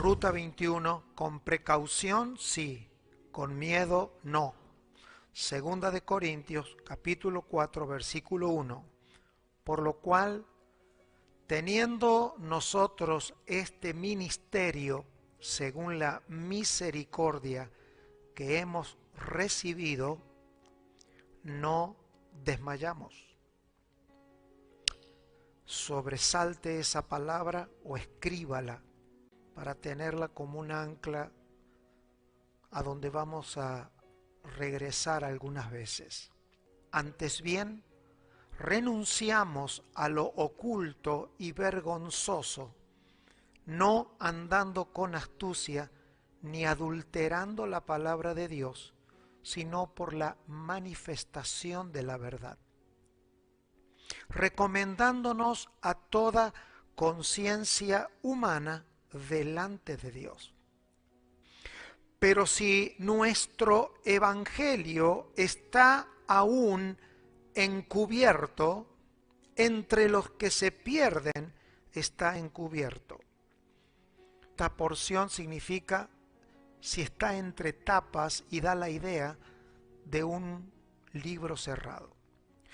Ruta 21, con precaución sí, con miedo no. Segunda de Corintios, capítulo 4, versículo 1. Por lo cual, teniendo nosotros este ministerio, según la misericordia que hemos recibido, no desmayamos. Sobresalte esa palabra o escríbala para tenerla como un ancla a donde vamos a regresar algunas veces. Antes bien, renunciamos a lo oculto y vergonzoso, no andando con astucia ni adulterando la palabra de Dios, sino por la manifestación de la verdad, recomendándonos a toda conciencia humana delante de Dios. Pero si nuestro evangelio está aún encubierto, entre los que se pierden está encubierto. Esta porción significa si está entre tapas y da la idea de un libro cerrado.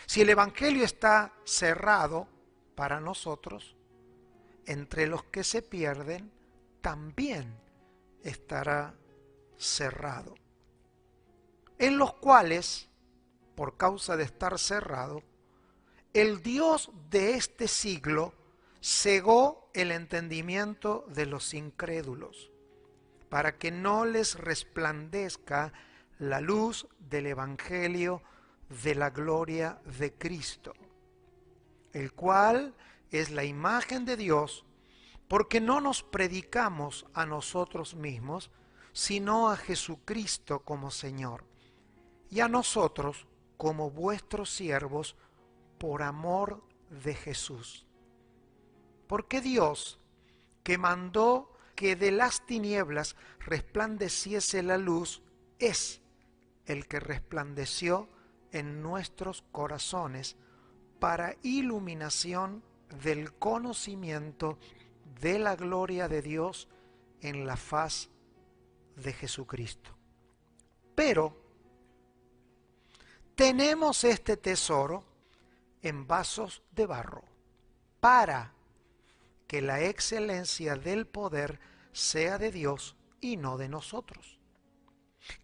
Si el evangelio está cerrado para nosotros, entre los que se pierden también estará cerrado, en los cuales, por causa de estar cerrado, el Dios de este siglo cegó el entendimiento de los incrédulos, para que no les resplandezca la luz del Evangelio de la gloria de Cristo, el cual es la imagen de Dios, porque no nos predicamos a nosotros mismos, sino a Jesucristo como Señor, y a nosotros como vuestros siervos por amor de Jesús. Porque Dios, que mandó que de las tinieblas resplandeciese la luz, es el que resplandeció en nuestros corazones para iluminación del conocimiento de la gloria de Dios en la faz de Jesucristo. Pero tenemos este tesoro en vasos de barro, para que la excelencia del poder sea de Dios y no de nosotros,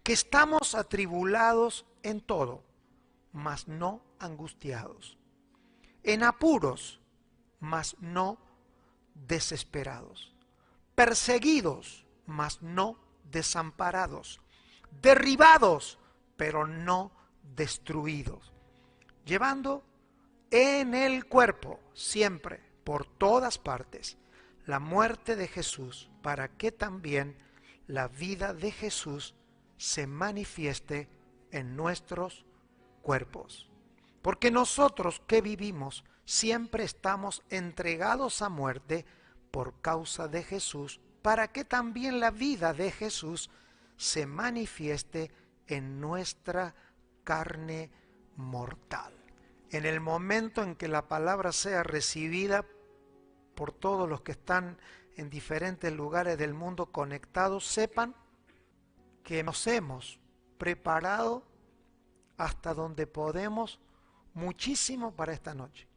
que estamos atribulados en todo, mas no angustiados, en apuros, mas no desesperados, perseguidos, mas no desamparados, derribados, pero no destruidos, llevando en el cuerpo siempre, por todas partes, la muerte de Jesús, para que también la vida de Jesús se manifieste en nuestros cuerpos. Porque nosotros que vivimos siempre estamos entregados a muerte por causa de Jesús, para que también la vida de Jesús se manifieste en nuestra carne mortal. En el momento en que la palabra sea recibida por todos los que están en diferentes lugares del mundo conectados, sepan que nos hemos preparado hasta donde podemos muchísimo para esta noche.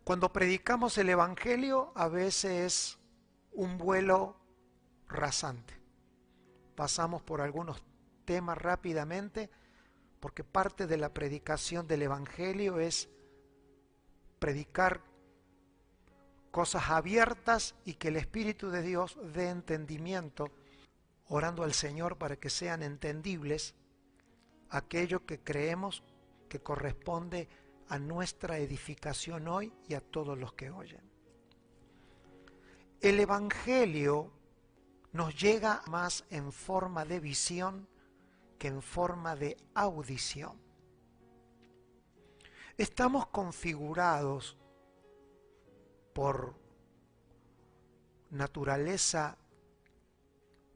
Cuando predicamos el Evangelio, a veces es un vuelo rasante. Pasamos por algunos temas rápidamente, porque parte de la predicación del Evangelio es predicar cosas abiertas y que el Espíritu de Dios dé entendimiento, orando al Señor para que sean entendibles aquello que creemos que corresponde a nuestra edificación hoy y a todos los que oyen. El Evangelio nos llega más en forma de visión que en forma de audición. Estamos configurados por naturaleza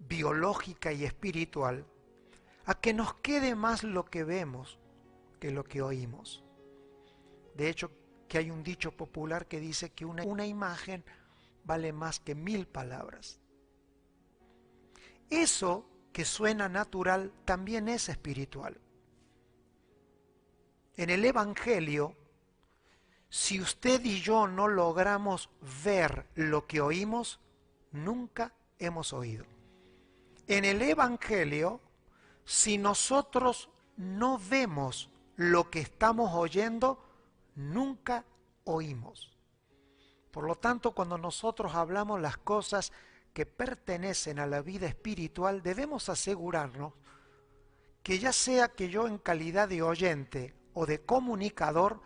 biológica y espiritual a que nos quede más lo que vemos que lo que oímos. De hecho, que hay un dicho popular que dice que una imagen vale más que 1000 palabras. Eso que suena natural también es espiritual. En el Evangelio, si usted y yo no logramos ver lo que oímos, nunca hemos oído. En el Evangelio, si nosotros no vemos lo que estamos oyendo, nunca oímos. Por lo tanto, cuando nosotros hablamos las cosas que pertenecen a la vida espiritual, debemos asegurarnos que ya sea que yo en calidad de oyente o de comunicador,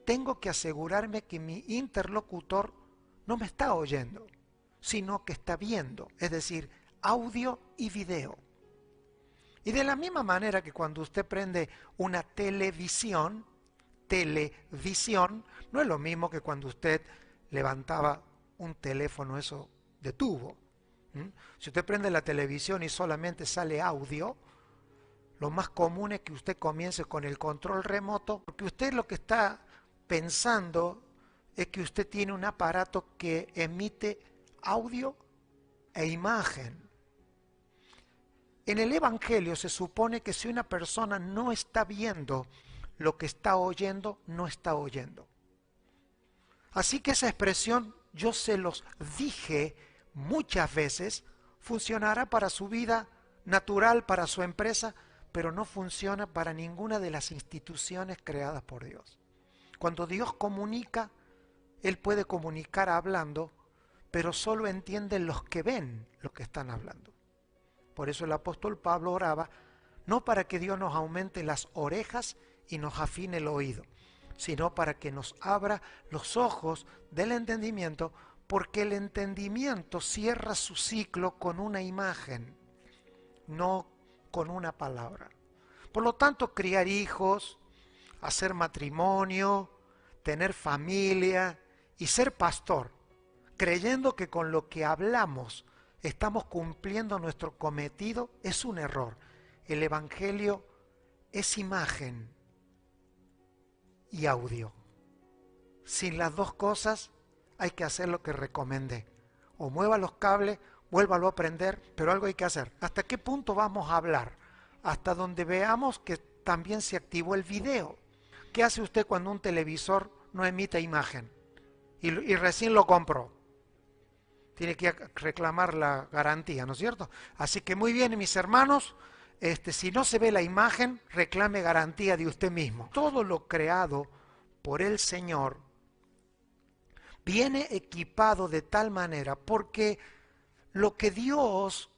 tengo que asegurarme que mi interlocutor no me está oyendo, sino que está viendo, es decir, audio y video. Y de la misma manera que cuando usted prende una televisión, no es lo mismo que cuando usted levantaba un teléfono eso de tubo. Si usted prende la televisión y solamente sale audio, lo más común es que usted comience con el control remoto, porque usted lo que está pensando es que usted tiene un aparato que emite audio e imagen. En el Evangelio se supone que si una persona no está viendo lo que está oyendo, no está oyendo. Así que esa expresión, yo se los dije muchas veces, funcionará para su vida natural, para su empresa, pero no funciona para ninguna de las instituciones creadas por Dios. Cuando Dios comunica, Él puede comunicar hablando, pero solo entienden los que ven lo que están hablando. Por eso el apóstol Pablo oraba, no para que Dios nos aumente las orejas y nos afine el oído, sino para que nos abra los ojos del entendimiento, porque el entendimiento cierra su ciclo con una imagen, no con una palabra. Por lo tanto, criar hijos, hacer matrimonio, tener familia y ser pastor, creyendo que con lo que hablamos estamos cumpliendo nuestro cometido, es un error. El Evangelio es imagen y audio. Sin las dos cosas hay que hacer lo que recomendé. O mueva los cables, vuélvalo a prender, pero algo hay que hacer. ¿Hasta qué punto vamos a hablar? Hasta donde veamos que también se activó el video. ¿Qué hace usted cuando un televisor no emite imagen? Y recién lo compró. Tiene que reclamar la garantía, ¿no es cierto? Así que muy bien, mis hermanos, si no se ve la imagen, reclame garantía de usted mismo. Todo lo creado por el Señor viene equipado de tal manera, porque lo que Dios,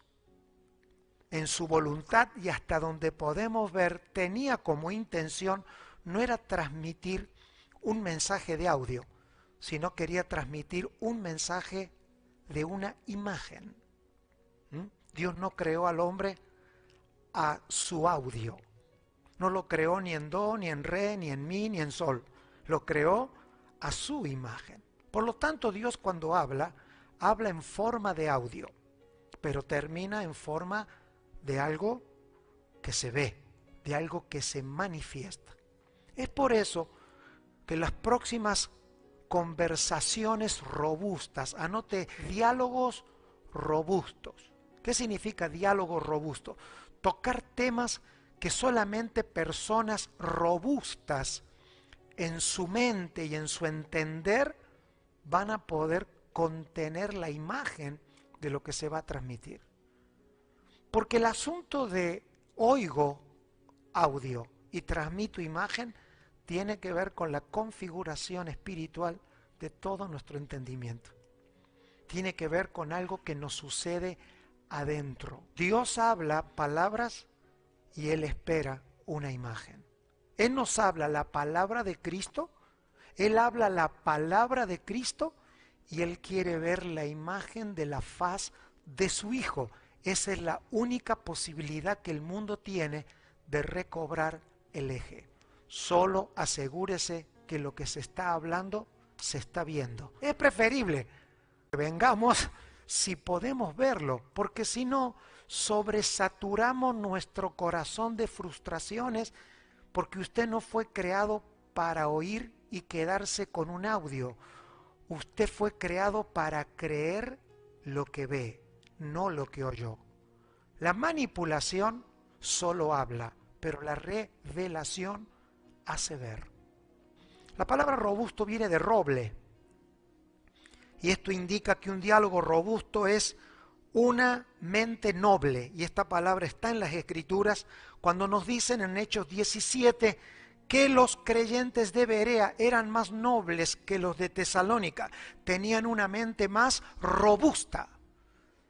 en su voluntad y hasta donde podemos ver, tenía como intención, no era transmitir un mensaje de audio, sino quería transmitir un mensaje de una imagen. Dios no creó al hombre a su audio. No lo creó ni en do, ni en re, ni en mi, ni en sol. Lo creó a su imagen. Por lo tanto, Dios cuando habla, habla en forma de audio, pero termina en forma de algo que se ve, de algo que se manifiesta. Es por eso que las próximas conversaciones robustas, anote, diálogos robustos. ¿Qué significa diálogo robusto? Tocar temas que solamente personas robustas en su mente y en su entender van a poder contener la imagen de lo que se va a transmitir. Porque el asunto de oigo audio y transmito imagen tiene que ver con la configuración espiritual de todo nuestro entendimiento. Tiene que ver con algo que nos sucede adentro. Dios habla palabras y Él espera una imagen. Él nos habla la palabra de Cristo, Él habla la palabra de Cristo y Él quiere ver la imagen de la faz de su Hijo. Esa es la única posibilidad que el mundo tiene de recobrar el eje. Solo asegúrese que lo que se está hablando se está viendo. Es preferible que vengamos si podemos verlo, porque si no, sobresaturamos nuestro corazón de frustraciones, porque usted no fue creado para oír y quedarse con un audio. Usted fue creado para creer lo que ve, no lo que oyó. La manipulación solo habla, pero la revelación hace ver. La palabra robusto viene de roble, y esto indica que un diálogo robusto es una mente noble, y esta palabra está en las Escrituras cuando nos dicen en Hechos 17 que los creyentes de Berea eran más nobles que los de Tesalónica, tenían una mente más robusta.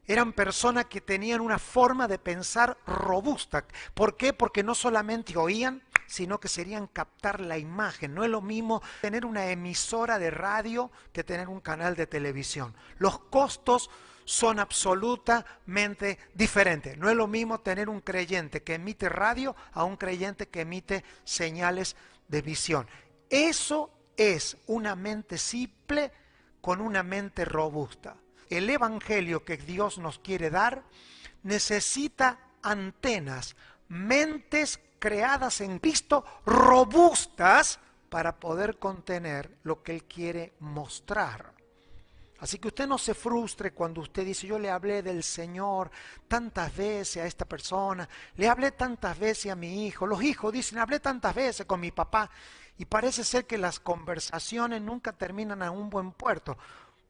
Eran personas que tenían una forma de pensar robusta. ¿Por qué? Porque no solamente oían, sino que serían captar la imagen. No es lo mismo tener una emisora de radio que tener un canal de televisión. Los costos son absolutamente diferentes. No es lo mismo tener un creyente que emite radio a un creyente que emite señales de visión. Eso es una mente simple con una mente robusta. El evangelio que Dios nos quiere dar necesita antenas, mentes creadas en Cristo, robustas para poder contener lo que Él quiere mostrar. Así que usted no se frustre cuando usted dice, yo le hablé del Señor tantas veces a esta persona, le hablé tantas veces a mi hijo. Los hijos dicen, hablé tantas veces con mi papá. Y parece ser que las conversaciones nunca terminan a un buen puerto.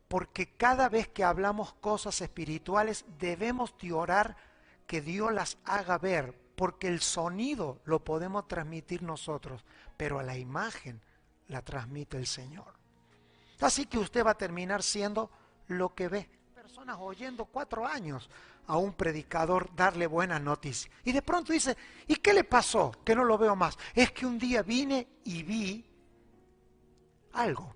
Porque cada vez que hablamos cosas espirituales debemos de orar que Dios las haga ver, porque el sonido lo podemos transmitir nosotros, pero a la imagen la transmite el Señor. Así que usted va a terminar siendo lo que ve. Personas oyendo 4 años a un predicador darle buenas noticias. Y de pronto dice, ¿y qué le pasó? Que no lo veo más. Es que un día vine y vi algo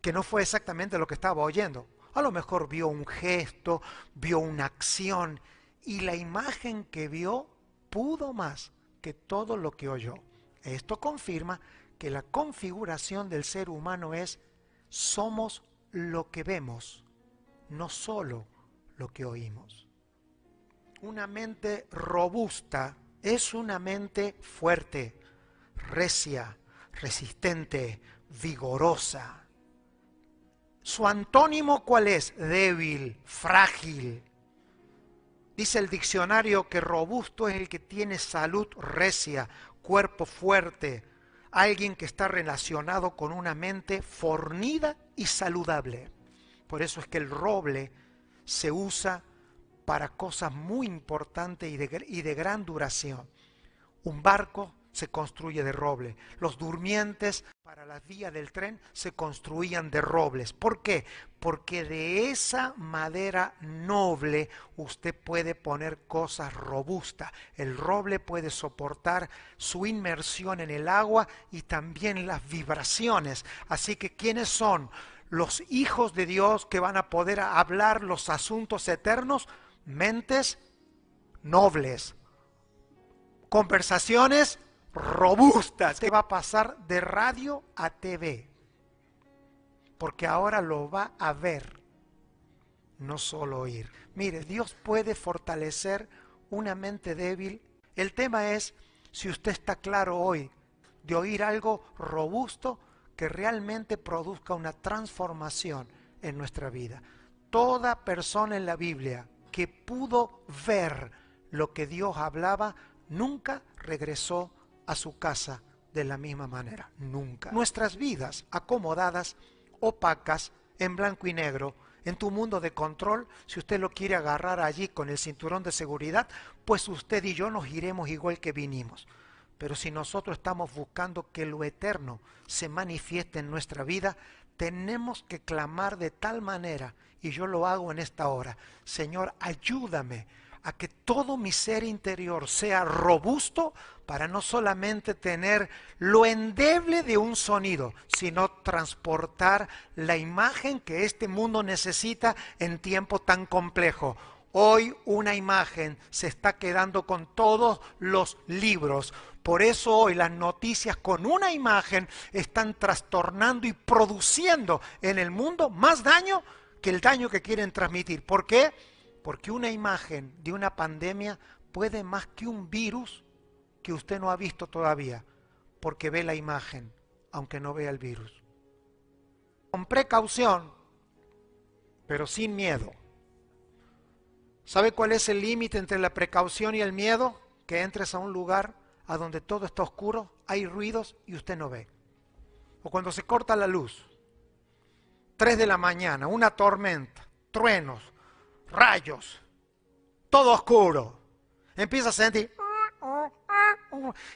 que no fue exactamente lo que estaba oyendo. A lo mejor vio un gesto, vio una acción, y la imagen que vio pudo más que todo lo que oyó. Esto confirma que la configuración del ser humano es, somos lo que vemos, no solo lo que oímos. Una mente robusta es una mente fuerte, recia, resistente, vigorosa. ¿Su antónimo cuál es? Débil, frágil. Dice el diccionario que robusto es el que tiene salud recia, cuerpo fuerte, alguien que está relacionado con una mente fornida y saludable. Por eso es que el roble se usa para cosas muy importantes y de gran duración. Un barco se construye de roble. Los durmientes para las vías del tren se construían de robles. ¿Por qué? Porque de esa madera noble usted puede poner cosas robustas. El roble puede soportar su inmersión en el agua y también las vibraciones. Así que, ¿quiénes son los hijos de Dios que van a poder hablar los asuntos eternos? Mentes nobles. Conversaciones robustas. Te va a pasar de radio a TV, porque ahora lo va a ver, no solo oír. Mire, Dios puede fortalecer una mente débil. El tema es si usted está claro hoy de oír algo robusto que realmente produzca una transformación en nuestra vida. Toda persona en la Biblia que pudo ver lo que Dios hablaba nunca regresó a su casa de la misma manera, nunca. Nuestras vidas acomodadas, opacas, en blanco y negro, en tu mundo de control, si usted lo quiere agarrar allí con el cinturón de seguridad, pues usted y yo nos iremos igual que vinimos. Pero si nosotros estamos buscando que lo eterno se manifieste en nuestra vida, tenemos que clamar de tal manera, y yo lo hago en esta hora, Señor, ayúdame a que todo mi ser interior sea robusto para no solamente tener lo endeble de un sonido, sino transportar la imagen que este mundo necesita en tiempo tan complejo. Hoy una imagen se está quedando con todos los libros. Por eso hoy las noticias con una imagen están trastornando y produciendo en el mundo más daño que el daño que quieren transmitir. ¿Por qué? Porque una imagen de una pandemia puede más que un virus que usted no ha visto todavía, porque ve la imagen, aunque no vea el virus. Con precaución, pero sin miedo. ¿Sabe cuál es el límite entre la precaución y el miedo? Que entres a un lugar a donde todo está oscuro, hay ruidos y usted no ve. O cuando se corta la luz, 3 de la mañana, una tormenta, truenos, rayos, todo oscuro. Empieza a sentir,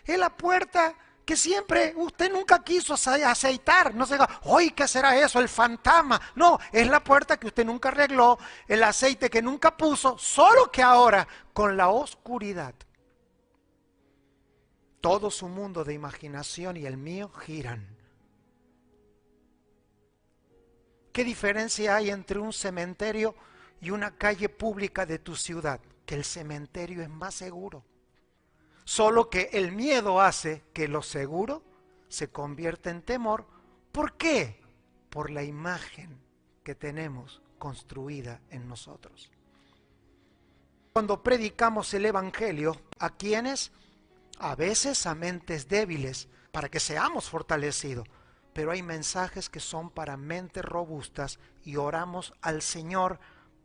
es la puerta que siempre usted nunca quiso aceitar. No se diga, ¡ay, qué será eso! El fantasma. No, es la puerta que usted nunca arregló, el aceite que nunca puso, solo que ahora, con la oscuridad, todo su mundo de imaginación y el mío giran. ¿Qué diferencia hay entre un cementerio y una calle pública de tu ciudad? Que el cementerio es más seguro. Solo que el miedo hace que lo seguro se convierta en temor. ¿Por qué? Por la imagen que tenemos construida en nosotros. Cuando predicamos el Evangelio, ¿a quiénes? A veces a mentes débiles, para que seamos fortalecidos. Pero hay mensajes que son para mentes robustas y oramos al Señor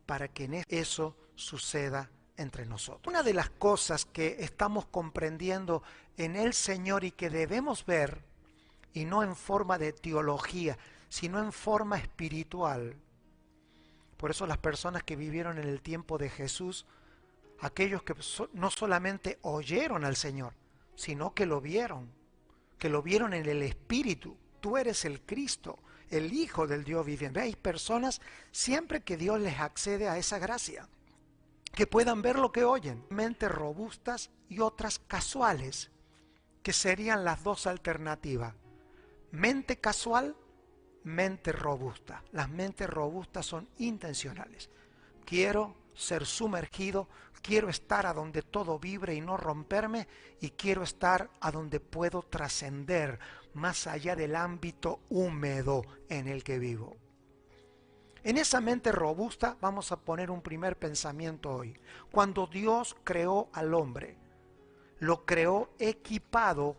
para que eso suceda entre nosotros. Una de las cosas que estamos comprendiendo en el Señor y que debemos ver, y no en forma de teología, sino en forma espiritual. Por eso las personas que vivieron en el tiempo de Jesús, aquellos que no solamente oyeron al Señor, sino que lo vieron en el Espíritu. Tú eres el Cristo, el Hijo del Dios viviente. Hay personas siempre que Dios les accede a esa gracia, que puedan ver lo que oyen. Mentes robustas y otras casuales, que serían las dos alternativas. Mente casual, mente robusta. Las mentes robustas son intencionales. Quiero ser sumergido, quiero estar a donde todo vibre y no romperme, y quiero estar a donde puedo trascender más allá del ámbito húmedo en el que vivo. En esa mente robusta vamos a poner un primer pensamiento hoy. Cuando Dios creó al hombre, lo creó equipado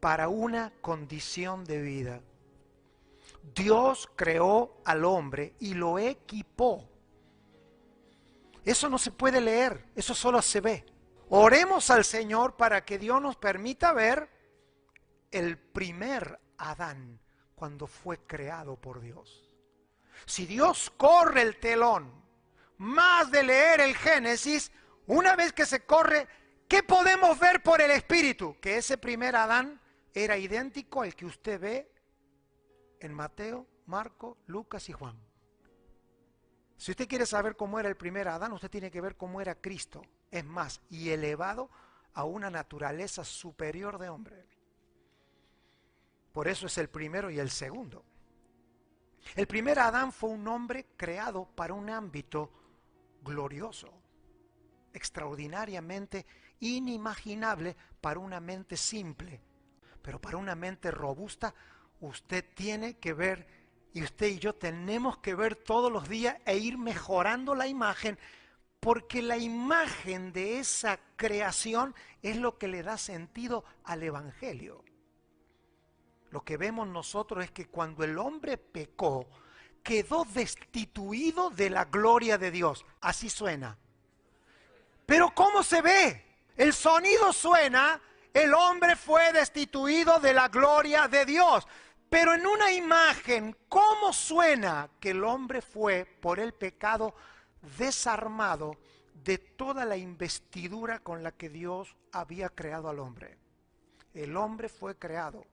para una condición de vida. Dios creó al hombre y lo equipó. Eso no se puede leer, eso solo se ve. Oremos al Señor para que Dios nos permita ver el primer Adán cuando fue creado por Dios. Si Dios corre el telón, más de leer el Génesis, una vez que se corre, ¿qué podemos ver por el Espíritu? Que ese primer Adán era idéntico al que usted ve en Mateo, Marco, Lucas y Juan. Si usted quiere saber cómo era el primer Adán, usted tiene que ver cómo era Cristo. Es más, y elevado a una naturaleza superior de hombre. Por eso es el primero y el segundo. El primer Adán fue un hombre creado para un ámbito glorioso, extraordinariamente inimaginable para una mente simple. Pero para una mente robusta, usted tiene que ver, y usted y yo tenemos que ver todos los días e ir mejorando la imagen, porque la imagen de esa creación es lo que le da sentido al Evangelio. Lo que vemos nosotros es que cuando el hombre pecó, quedó destituido de la gloria de Dios. Así suena. Pero ¿cómo se ve? El sonido suena, el hombre fue destituido de la gloria de Dios. Pero en una imagen, ¿cómo suena que el hombre fue por el pecado desarmado de toda la investidura con la que Dios había creado al hombre? El hombre fue creado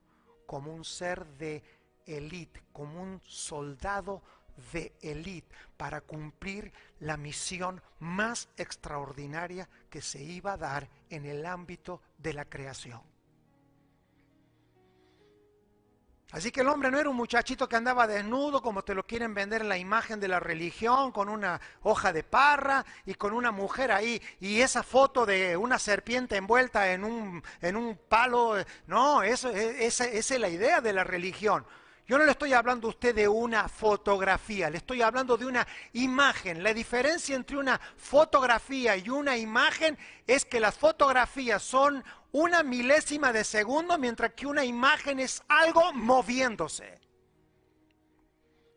como un ser de élite, como un soldado de élite, para cumplir la misión más extraordinaria que se iba a dar en el ámbito de la creación. Así que el hombre no era un muchachito que andaba desnudo como te lo quieren vender en la imagen de la religión, con una hoja de parra y con una mujer ahí, y esa foto de una serpiente envuelta en un palo. No, esa es la idea de la religión. Yo no le estoy hablando a usted de una fotografía, le estoy hablando de una imagen. La diferencia entre una fotografía y una imagen es que las fotografías son una milésima de segundo, mientras que una imagen es algo moviéndose.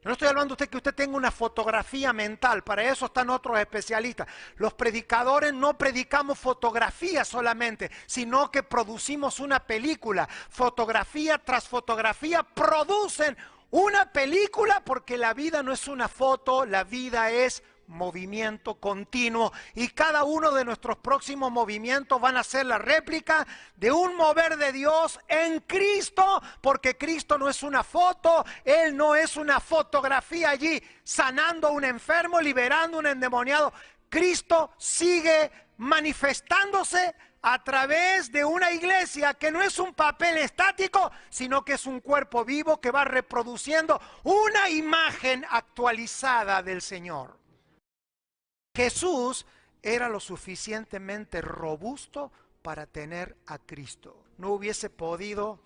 No estoy hablando de usted que usted tenga una fotografía mental, para eso están otros especialistas. Los predicadores no predicamos fotografía solamente, sino que producimos una película. Fotografía tras fotografía producen una película, porque la vida no es una foto, la vida es movimiento continuo, y cada uno de nuestros próximos movimientos van a ser la réplica de un mover de Dios en Cristo, porque Cristo no es una foto, Él no es una fotografía allí sanando a un enfermo, liberando a un endemoniado. Cristo sigue manifestándose a través de una iglesia que no es un papel estático, sino que es un cuerpo vivo que va reproduciendo una imagen actualizada del Señor. Jesús era lo suficientemente robusto para tener a Cristo. No hubiese podido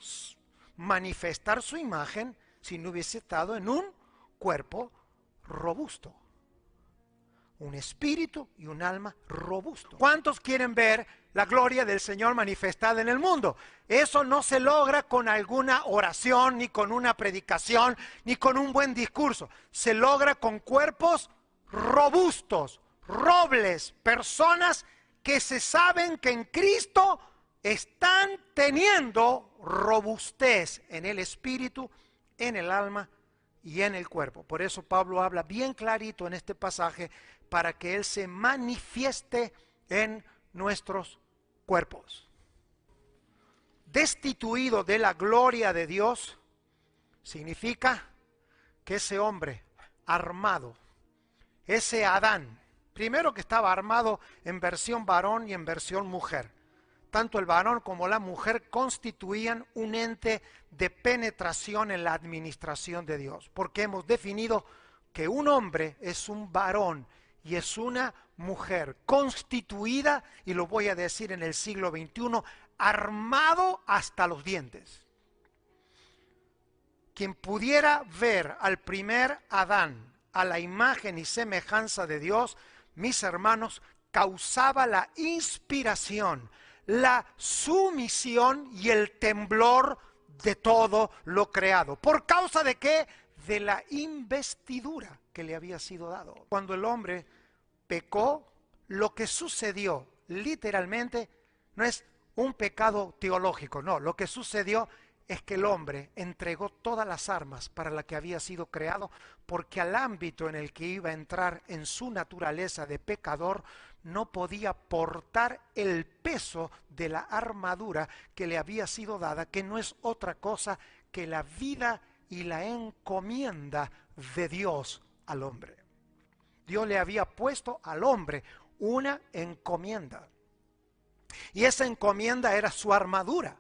manifestar su imagen si no hubiese estado en un cuerpo robusto. Un espíritu y un alma robusto. ¿Cuántos quieren ver la gloria del Señor manifestada en el mundo? Eso no se logra con alguna oración, ni con una predicación, ni con un buen discurso. Se logra con cuerpos robustos, robles, personas que se saben que en Cristo están teniendo robustez en el espíritu, en el alma y en el cuerpo. Por eso Pablo habla bien clarito en este pasaje, para que Él se manifieste en nuestros cuerpos. Destituido de la gloria de Dios significa que ese hombre armado, ese Adán, primero que estaba armado en versión varón y en versión mujer. Tanto el varón como la mujer constituían un ente de penetración en la administración de Dios, porque hemos definido que un hombre es un varón y es una mujer constituida, y lo voy a decir en el siglo XXI, armado hasta los dientes. Quien pudiera ver al primer Adán a la imagen y semejanza de Dios, mis hermanos, causaba la inspiración, la sumisión y el temblor de todo lo creado. ¿Por causa de qué? De la investidura que le había sido dado. Cuando el hombre pecó, lo que sucedió literalmente no es un pecado teológico, no, lo que sucedió es que el hombre entregó todas las armas para las que había sido creado, porque al ámbito en el que iba a entrar en su naturaleza de pecador, no podía portar el peso de la armadura que le había sido dada, que no es otra cosa que la vida y la encomienda de Dios al hombre. Dios le había puesto al hombre una encomienda, y esa encomienda era su armadura.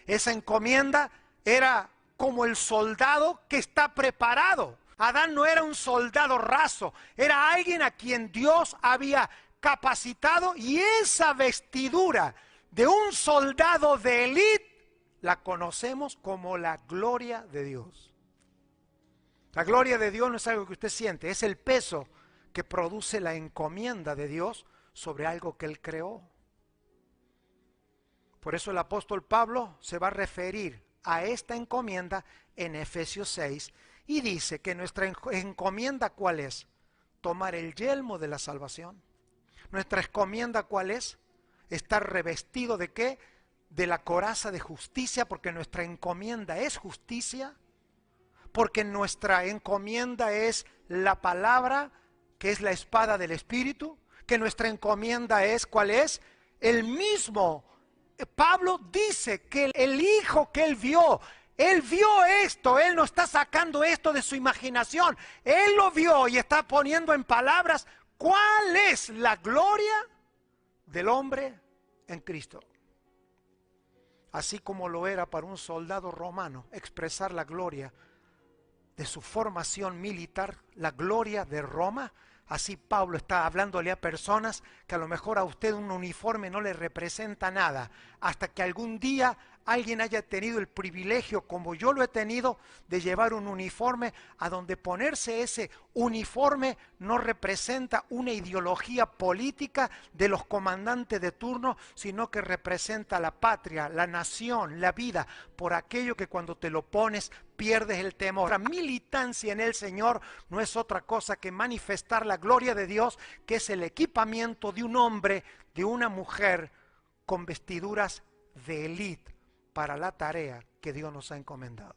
Esa encomienda era como el soldado que está preparado. Adán no era un soldado raso, era alguien a quien Dios había capacitado, y esa vestidura de un soldado de élite la conocemos como la gloria de Dios. La gloria de Dios no es algo que usted siente, es el peso que produce la encomienda de Dios sobre algo que Él creó. Por eso el apóstol Pablo se va a referir a esta encomienda en Efesios 6 y dice que nuestra encomienda, ¿cuál es? Tomar el yelmo de la salvación. Nuestra encomienda, ¿cuál es? Estar revestido ¿de qué? De la coraza de justicia, porque nuestra encomienda es justicia, porque nuestra encomienda es la palabra, que es la espada del Espíritu, que nuestra encomienda es, ¿cuál es? El mismo Pablo dice que el Hijo que él vio esto, él no está sacando esto de su imaginación, él lo vio y está poniendo en palabras cuál es la gloria del hombre en Cristo. Así como lo era para un soldado romano expresar la gloria de su formación militar, la gloria de Roma, así Pablo está hablándole a personas que a lo mejor a usted un uniforme no le representa nada, hasta que algún día alguien haya tenido el privilegio, como yo lo he tenido, de llevar un uniforme, a donde ponerse ese uniforme no representa una ideología política de los comandantes de turno, sino que representa la patria, la nación, la vida, por aquello que cuando te lo pones pierdes el temor. La militancia en el Señor no es otra cosa que manifestar la gloria de Dios, que es el equipamiento de un hombre, de una mujer, con vestiduras de élite para la tarea que Dios nos ha encomendado.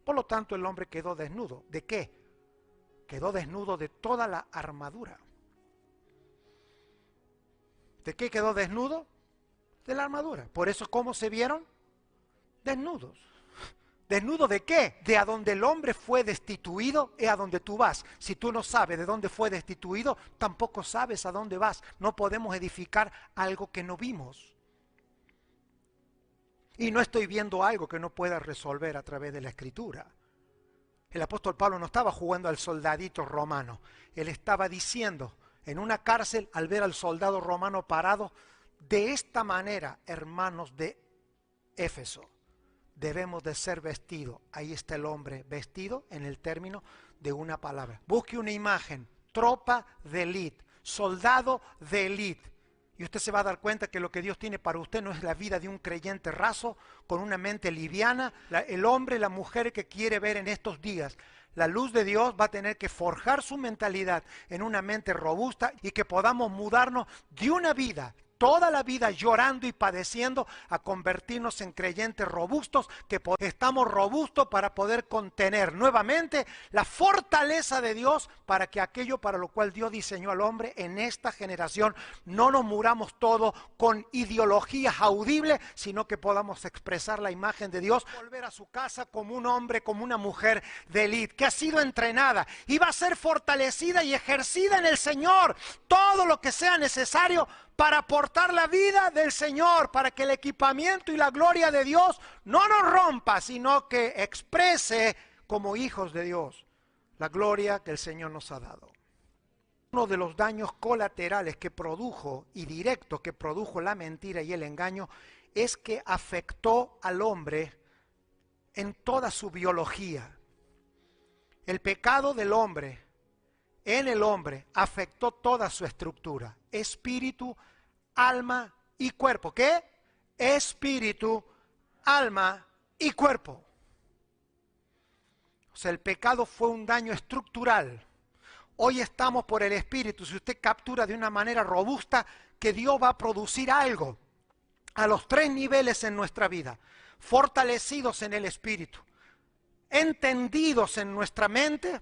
Por lo tanto, el hombre quedó desnudo. ¿De qué? Quedó desnudo de toda la armadura. ¿De qué quedó desnudo? De la armadura. Por eso, ¿cómo se vieron? Desnudos. ¿Desnudo de qué? De a donde el hombre fue destituido es a donde tú vas. Si tú no sabes de dónde fue destituido, tampoco sabes a dónde vas. No podemos edificar algo que no vimos. Y no estoy viendo algo que no pueda resolver a través de la Escritura. El apóstol Pablo no estaba jugando al soldadito romano. Él estaba diciendo en una cárcel, al ver al soldado romano parado, de esta manera, hermanos de Éfeso, debemos de ser vestidos. Ahí está el hombre vestido en el término de una palabra. Busque una imagen, tropa de élite, soldado de élite. Y usted se va a dar cuenta que lo que Dios tiene para usted no es la vida de un creyente raso, con una mente liviana. El hombre y la mujer que quiere ver en estos días la luz de Dios va a tener que forjar su mentalidad en una mente robusta, y que podamos mudarnos de una vida, toda la vida llorando y padeciendo, a convertirnos en creyentes robustos, que estamos robustos para poder contener nuevamente la fortaleza de Dios, para que aquello para lo cual Dios diseñó al hombre en esta generación, no nos muramos todo con ideologías audibles, sino que podamos expresar la imagen de Dios, volver a su casa como un hombre, como una mujer de élite, que ha sido entrenada y va a ser fortalecida y ejercida en el Señor, todo lo que sea necesario para aportar la vida del Señor, para que el equipamiento y la gloria de Dios no nos rompa, sino que exprese como hijos de Dios la gloria que el Señor nos ha dado. Uno de los daños colaterales que produjo y directos que produjo la mentira y el engaño es que afectó al hombre en toda su biología. El pecado del hombre en el hombre afectó toda su estructura, espíritu, alma y cuerpo. ¿Qué? Espíritu, alma y cuerpo. O sea, el pecado fue un daño estructural. Hoy estamos por el espíritu. Si usted captura de una manera robusta que Dios va a producir algo a los 3 niveles en nuestra vida: fortalecidos en el espíritu, entendidos en nuestra mente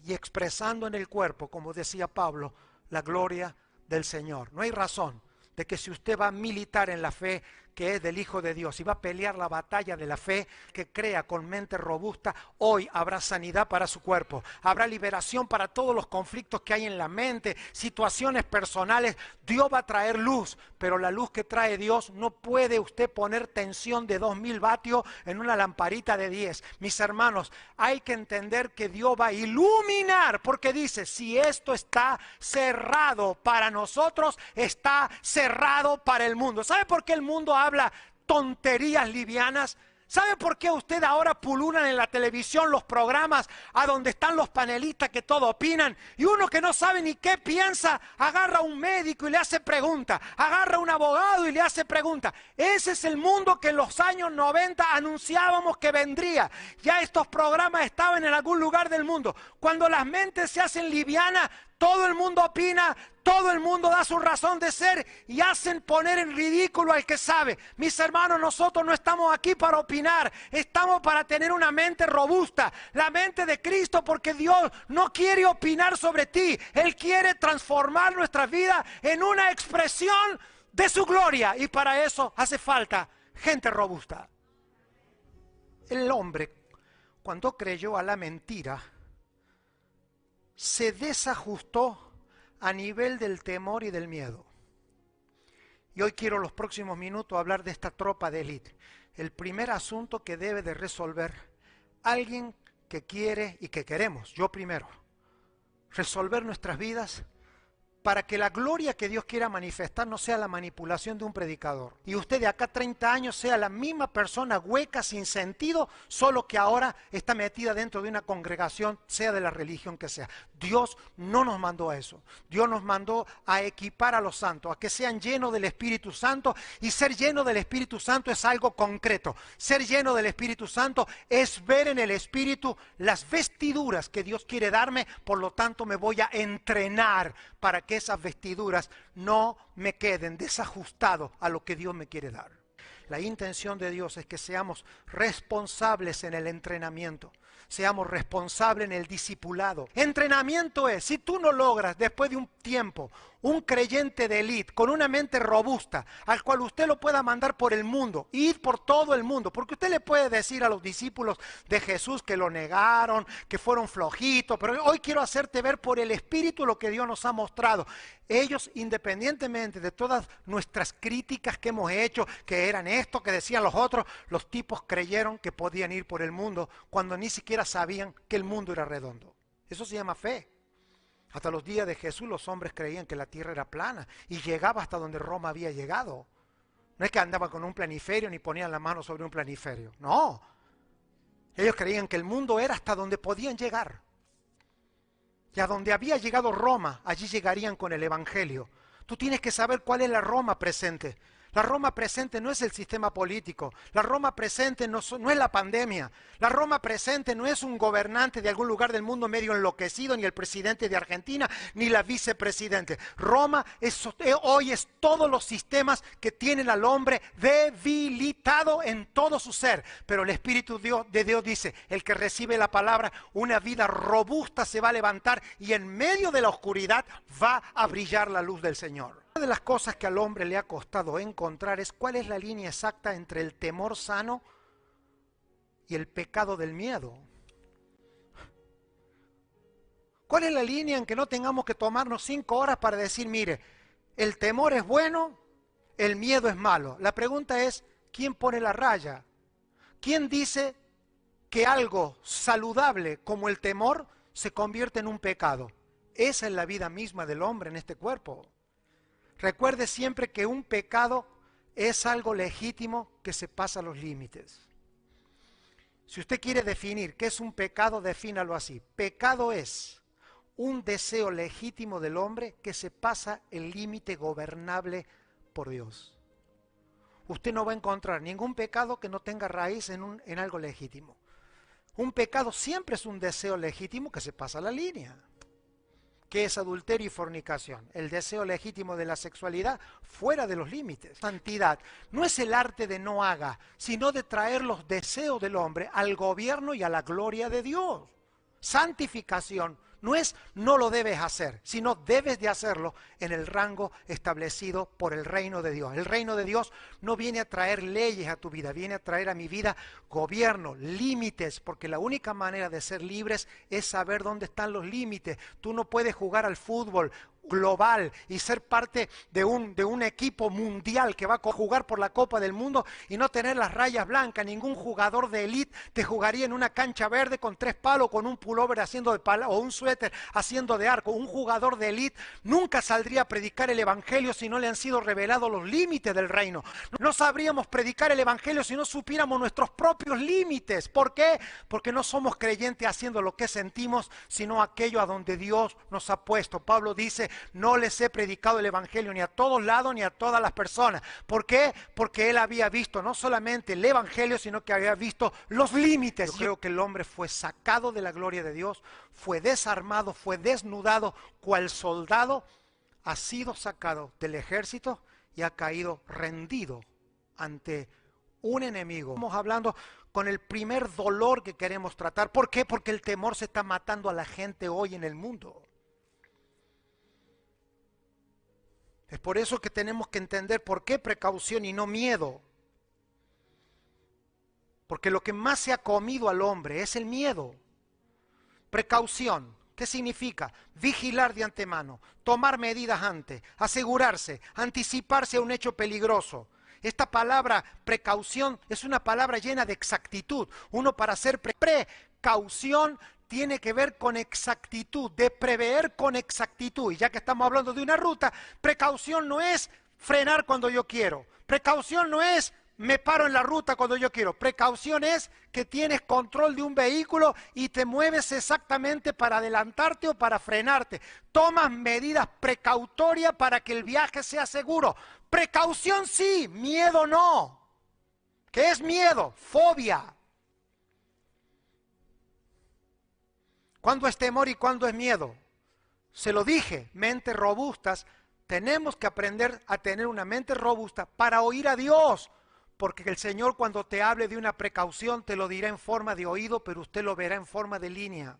y expresando en el cuerpo, como decía Pablo, la gloria del Señor. No hay razón de que si usted va a militar en la fe que es del Hijo de Dios y va a pelear la batalla de la fe que crea con mente robusta, hoy habrá sanidad para su cuerpo, habrá liberación para todos los conflictos que hay en la mente, situaciones personales. Dios va a traer luz, pero la luz que trae Dios no puede usted poner tensión de 2000 vatios en una lamparita de 10. Mis hermanos, hay que entender que Dios va a iluminar, porque dice, si esto está cerrado para nosotros, está cerrado para el mundo. ¿Sabe por qué el mundo habla tonterías livianas? ¿Sabe por qué usted ahora pululan en la televisión los programas a donde están los panelistas que todo opinan? Y uno que no sabe ni qué piensa, agarra a un médico y le hace pregunta, agarra a un abogado y le hace pregunta. Ese es el mundo que en los años 90 anunciábamos que vendría. Ya estos programas estaban en algún lugar del mundo. Cuando las mentes se hacen livianas, todo el mundo opina, todo el mundo da su razón de ser y hacen poner en ridículo al que sabe. Mis hermanos, nosotros no estamos aquí para opinar, estamos para tener una mente robusta, la mente de Cristo, porque Dios no quiere opinar sobre ti, Él quiere transformar nuestra vida en una expresión de su gloria, y para eso hace falta gente robusta. El hombre, cuando creyó a la mentira, se desajustó a nivel del temor y del miedo. Y hoy quiero los próximos minutos hablar de esta tropa de élite. El primer asunto que debe de resolver alguien que quiere y que queremos, yo primero, resolver nuestras vidas, para que la gloria que Dios quiera manifestar no sea la manipulación de un predicador. Y usted de acá a 30 años sea la misma persona hueca, sin sentido, solo que ahora está metida dentro de una congregación, sea de la religión que sea. Dios no nos mandó a eso. Dios nos mandó a equipar a los santos, a que sean llenos del Espíritu Santo. Y ser lleno del Espíritu Santo es algo concreto. Ser lleno del Espíritu Santo es ver en el Espíritu las vestiduras que Dios quiere darme. Por lo tanto, me voy a entrenar para que esas vestiduras no me queden desajustados a lo que Dios me quiere dar. La intención de Dios es que seamos responsables en el entrenamiento, seamos responsables en el discipulado. Entrenamiento es, si tú no logras después de un tiempo un creyente de élite con una mente robusta, al cual usted lo pueda mandar por el mundo, ir por todo el mundo, porque usted le puede decir a los discípulos de Jesús que lo negaron, que fueron flojitos, pero hoy quiero hacerte ver por el Espíritu lo que Dios nos ha mostrado. Ellos, independientemente de todas nuestras críticas que hemos hecho, que eran esto, que decían los otros, los tipos creyeron que podían ir por el mundo cuando ni siquiera sabían que el mundo era redondo. Eso se llama fe. Hasta los días de Jesús los hombres creían que la tierra era plana y llegaba hasta donde Roma había llegado. No es que andaban con un planiferio ni ponían la mano sobre un planiferio. No. Ellos creían que el mundo era hasta donde podían llegar. Y a donde había llegado Roma, allí llegarían con el Evangelio. Tú tienes que saber cuál es la Roma presente. La Roma presente no es el sistema político. La Roma presente no es la pandemia. La Roma presente no es un gobernante de algún lugar del mundo medio enloquecido, ni el presidente de Argentina, ni la vicepresidente. Roma hoy es todos los sistemas que tienen al hombre debilitado en todo su ser. Pero el Espíritu de Dios dice, el que recibe la palabra, una vida robusta se va a levantar y en medio de la oscuridad va a brillar la luz del Señor. Una de las cosas que al hombre le ha costado encontrar es cuál es la línea exacta entre el temor sano y el pecado del miedo. ¿Cuál es la línea en que no tengamos que tomarnos 5 horas para decir, mire, el temor es bueno, el miedo es malo? La pregunta es, ¿quién pone la raya? ¿Quién dice que algo saludable como el temor se convierte en un pecado? Esa es la vida misma del hombre en este cuerpo. Recuerde siempre que un pecado es algo legítimo que se pasa los límites. Si usted quiere definir qué es un pecado, defínalo así. Pecado es un deseo legítimo del hombre que se pasa el límite gobernable por Dios. Usted no va a encontrar ningún pecado que no tenga raíz en algo legítimo. Un pecado siempre es un deseo legítimo que se pasa la línea. ¿Qué es adulterio y fornicación? El deseo legítimo de la sexualidad fuera de los límites. Santidad no es el arte de no haga, sino de traer los deseos del hombre al gobierno y a la gloria de Dios. Santificación no es no lo debes hacer, sino debes de hacerlo en el rango establecido por el reino de Dios. El reino de Dios no viene a traer leyes a tu vida, viene a traer a mi vida gobierno, límites, porque la única manera de ser libres es saber dónde están los límites. Tú no puedes jugar al fútbol global y ser parte de un equipo mundial que va a jugar por la Copa del Mundo y no tener las rayas blancas. Ningún jugador de élite te jugaría en una cancha verde con 3 palos, con un pullover haciendo de palo o un suéter haciendo de arco. Un jugador de élite nunca saldría a predicar el evangelio si no le han sido revelados los límites del reino. No sabríamos predicar el evangelio si no supiéramos nuestros propios límites. ¿Por qué? Porque no somos creyentes haciendo lo que sentimos, sino aquello a donde Dios nos ha puesto. Pablo dice, no les he predicado el evangelio ni a todos lados ni a todas las personas. ¿Por qué? Porque él había visto no solamente el evangelio, sino que había visto los límites. Yo creo que el hombre fue sacado de la gloria de Dios, fue desarmado, fue desnudado, cual soldado ha sido sacado del ejército y ha caído rendido ante un enemigo. Estamos hablando con el primer dolor que queremos tratar. ¿Por qué? Porque el temor se está matando a la gente hoy en el mundo. Es por eso que tenemos que entender por qué precaución y no miedo. Porque lo que más se ha comido al hombre es el miedo. Precaución, ¿qué significa? Vigilar de antemano, tomar medidas antes, asegurarse, anticiparse a un hecho peligroso. Esta palabra precaución es una palabra llena de exactitud. Uno para hacer precaución tiene que ver con exactitud, de prever con exactitud. Y ya que estamos hablando de una ruta, precaución no es frenar cuando yo quiero. Precaución no es me paro en la ruta cuando yo quiero. Precaución es que tienes control de un vehículo y te mueves exactamente para adelantarte o para frenarte. Tomas medidas precautorias para que el viaje sea seguro. Precaución sí, miedo no. ¿Qué es miedo? Fobia. ¿Cuándo es temor y cuándo es miedo? Se lo dije, mentes robustas. Tenemos que aprender a tener una mente robusta para oír a Dios. Porque el Señor cuando te hable de una precaución te lo dirá en forma de oído, pero usted lo verá en forma de línea.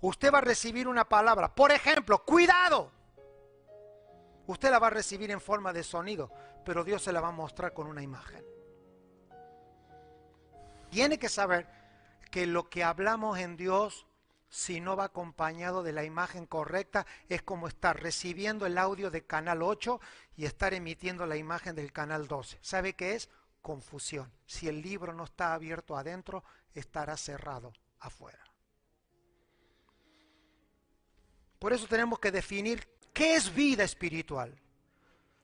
Usted va a recibir una palabra, por ejemplo, cuidado. Usted la va a recibir en forma de sonido, pero Dios se la va a mostrar con una imagen. Tiene que saber que lo que hablamos en Dios, si no va acompañado de la imagen correcta, es como estar recibiendo el audio de canal 8 y estar emitiendo la imagen del canal 12. ¿Sabe qué es? Confusión. Si el libro no está abierto adentro, estará cerrado afuera. Por eso tenemos que definir qué es vida espiritual.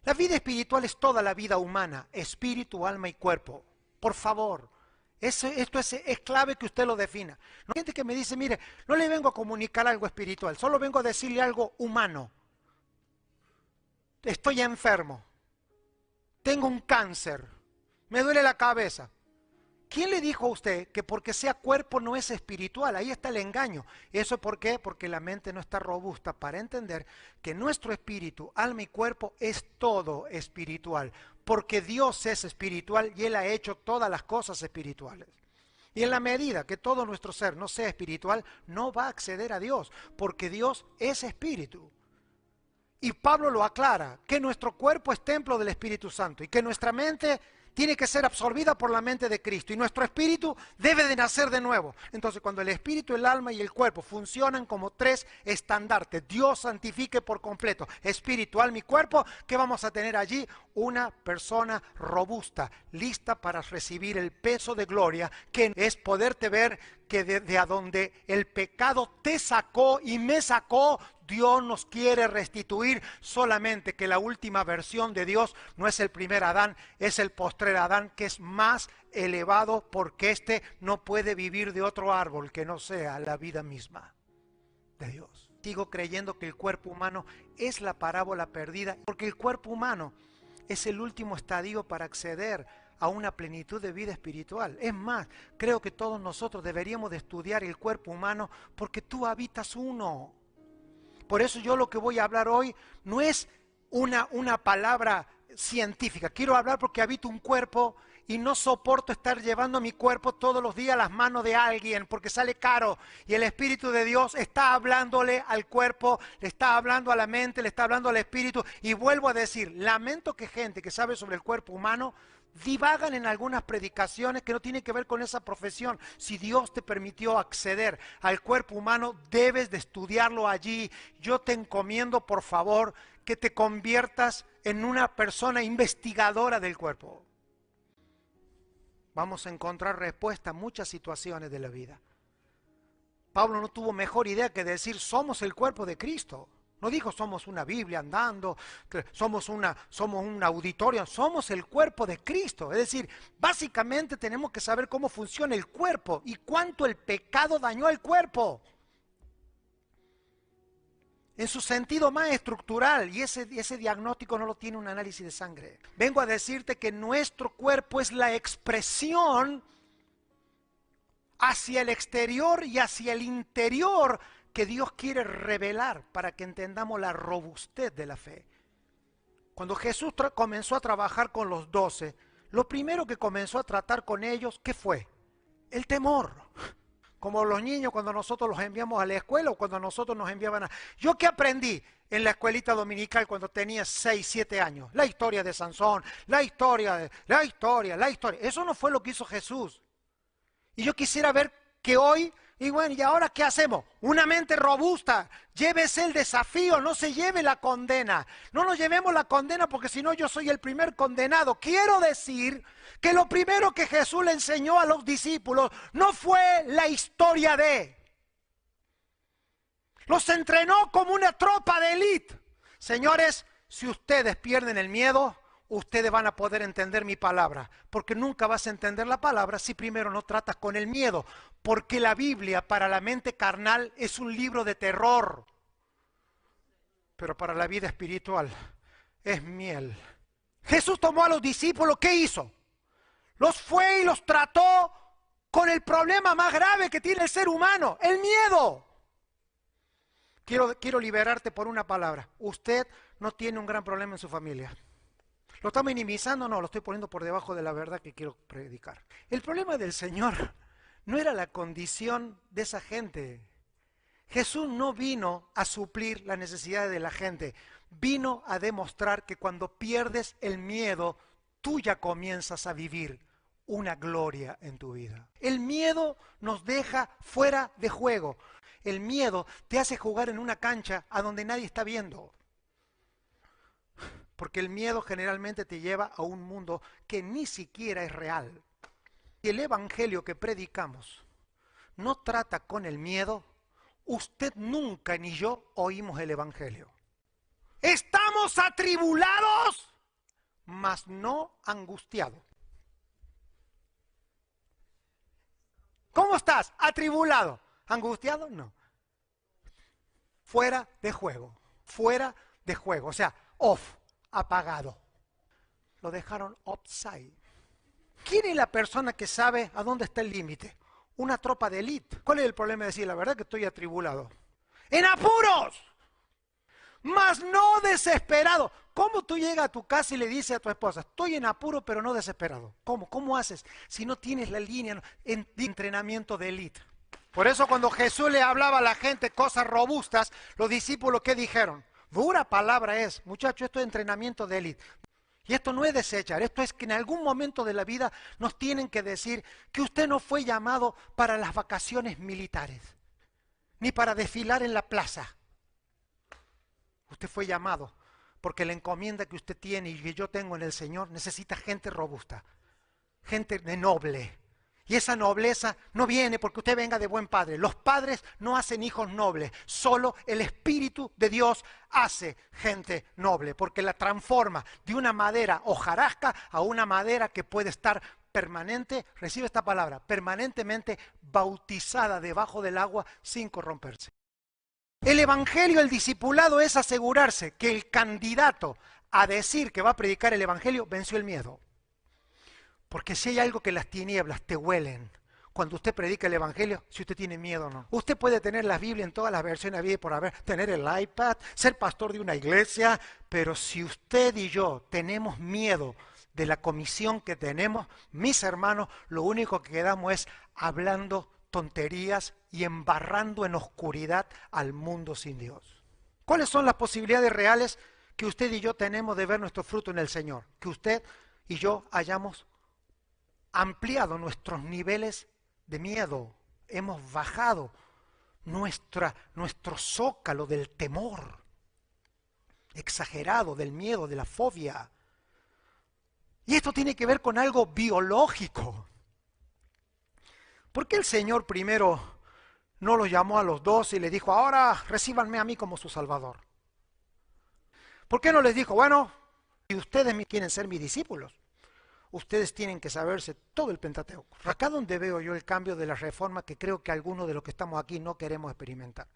La vida espiritual es toda la vida humana, espíritu, alma y cuerpo. Por favor. Esto es clave que usted lo defina. No hay gente que me dice, mire, no le vengo a comunicar algo espiritual, solo vengo a decirle algo humano. Estoy enfermo, tengo un cáncer, me duele la cabeza. ¿Quién le dijo a usted que porque sea cuerpo no es espiritual? Ahí está el engaño. ¿Eso por qué? Porque la mente no está robusta para entender que nuestro espíritu, alma y cuerpo es todo espiritual. Porque Dios es espiritual y Él ha hecho todas las cosas espirituales. Y en la medida que todo nuestro ser no sea espiritual, no va a acceder a Dios, porque Dios es espíritu. Y Pablo lo aclara, que nuestro cuerpo es templo del Espíritu Santo y que nuestra mente tiene que ser absorbida por la mente de Cristo y nuestro espíritu debe de nacer de nuevo. Entonces, cuando el espíritu, el alma y el cuerpo funcionan como tres estandartes, Dios santifique por completo espíritu, alma y cuerpo, ¿qué vamos a tener allí? Una persona robusta, lista para recibir el peso de gloria, que es poderte ver que de a donde el pecado te sacó y me sacó, Dios nos quiere restituir, solamente que la última versión de Dios no es el primer Adán, es el postrer Adán, que es más elevado porque éste no puede vivir de otro árbol que no sea la vida misma de Dios. Sigo creyendo que el cuerpo humano es la parábola perdida, porque el cuerpo humano es el último estadio para acceder a una plenitud de vida espiritual. Es más, creo que todos nosotros deberíamos de estudiar el cuerpo humano porque tú habitas uno. Por eso yo lo que voy a hablar hoy no es una palabra científica. Quiero hablar porque habito un cuerpo y no soporto estar llevando mi cuerpo todos los días a las manos de alguien porque sale caro. Y el Espíritu de Dios está hablándole al cuerpo, le está hablando a la mente, le está hablando al espíritu. Y vuelvo a decir, lamento que gente que sabe sobre el cuerpo humano divagan en algunas predicaciones que no tienen que ver con esa profesión. Si Dios te permitió acceder al cuerpo humano, debes de estudiarlo allí. Yo te encomiendo, por favor, que te conviertas en una persona investigadora del cuerpo. Vamos a encontrar respuesta a muchas situaciones de la vida. Pablo no tuvo mejor idea que decir, somos el cuerpo de Cristo. No dijo somos una Biblia andando, somos un auditorio, somos el cuerpo de Cristo. Es decir, básicamente tenemos que saber cómo funciona el cuerpo y cuánto el pecado dañó al cuerpo. En su sentido más estructural, y ese diagnóstico no lo tiene un análisis de sangre. Vengo a decirte que nuestro cuerpo es la expresión hacia el exterior y hacia el interior que Dios quiere revelar para que entendamos la robustez de la fe. Cuando Jesús comenzó a trabajar con los 12, lo primero que comenzó a tratar con ellos, ¿qué fue? El temor. Como los niños cuando nosotros los enviamos a la escuela o cuando nosotros nos enviaban a... ¿Yo qué aprendí en la escuelita dominical cuando tenía 6, 7 años? La historia de Sansón, la historia. Eso no fue lo que hizo Jesús. Y yo quisiera ver que hoy Y bueno, ¿y ahora qué hacemos? Una mente robusta. Llévese el desafío, no se lleve la condena. No nos llevemos la condena porque si no yo soy el primer condenado. Quiero decir que lo primero que Jesús le enseñó a los discípulos no fue la historia de. Los entrenó como una tropa de élite. Señores, si ustedes pierden el miedo, ustedes van a poder entender mi palabra, porque nunca vas a entender la palabra si primero no tratas con el miedo, porque la Biblia para la mente carnal es un libro de terror, pero para la vida espiritual es miel. Jesús tomó a los discípulos, ¿qué hizo? Los fue y los trató con el problema más grave que tiene el ser humano, el miedo. Quiero liberarte por una palabra. Usted no tiene un gran problema en su familia. ¿Lo está minimizando? No, lo estoy poniendo por debajo de la verdad que quiero predicar. El problema del Señor no era la condición de esa gente. Jesús no vino a suplir la necesidad de la gente. Vino a demostrar que cuando pierdes el miedo, tú ya comienzas a vivir una gloria en tu vida. El miedo nos deja fuera de juego. El miedo te hace jugar en una cancha a donde nadie está viendo. Porque el miedo generalmente te lleva a un mundo que ni siquiera es real. Y el evangelio que predicamos no trata con el miedo. Usted nunca ni yo oímos el evangelio. Estamos atribulados, mas no angustiados. ¿Cómo estás? ¿Atribulado? ¿Angustiado? No. Fuera de juego. Fuera de juego. O sea, off. Apagado. Lo dejaron upside. ¿Quién es la persona que sabe a dónde está el límite? Una tropa de élite. ¿Cuál es el problema de decir la verdad que estoy atribulado? ¡En apuros! Mas no desesperado. ¿Cómo tú llegas a tu casa y le dices a tu esposa, estoy en apuro pero no desesperado? ¿Cómo? ¿Cómo haces si no tienes la línea de entrenamiento de élite? Por eso cuando Jesús le hablaba a la gente cosas robustas, los discípulos ¿qué dijeron? Dura palabra es, muchachos, esto es entrenamiento de élite. Y esto no es desechar, esto es que en algún momento de la vida nos tienen que decir que usted no fue llamado para las vacaciones militares, ni para desfilar en la plaza. Usted fue llamado porque la encomienda que usted tiene y que yo tengo en el Señor necesita gente robusta, gente de noble. Y esa nobleza no viene porque usted venga de buen padre. Los padres no hacen hijos nobles. Solo el Espíritu de Dios hace gente noble. Porque la transforma de una madera hojarasca a una madera que puede estar permanente, recibe esta palabra, permanentemente bautizada debajo del agua sin corromperse. El evangelio, el discipulado es asegurarse que el candidato a decir que va a predicar el evangelio venció el miedo. Porque si hay algo que las tinieblas te huelen cuando usted predica el evangelio, si usted tiene miedo o no. Usted puede tener la Biblia en todas las versiones habidas y por haber, tener el iPad, ser pastor de una iglesia, pero si usted y yo tenemos miedo de la comisión que tenemos, mis hermanos, lo único que quedamos es hablando tonterías y embarrando en oscuridad al mundo sin Dios. ¿Cuáles son las posibilidades reales que usted y yo tenemos de ver nuestro fruto en el Señor? Que usted y yo hayamos ampliado nuestros niveles de miedo, hemos bajado nuestro zócalo del temor exagerado, del miedo, de la fobia. Y esto tiene que ver con algo biológico. ¿Por qué el Señor primero no los llamó a los 12 y les dijo, ahora recíbanme a mí como su Salvador? ¿Por qué no les dijo, bueno, si ustedes quieren ser mis discípulos, ustedes tienen que saberse todo el Pentateuco? Acá donde veo yo el cambio de la reforma que creo que algunos de los que estamos aquí no queremos experimentar.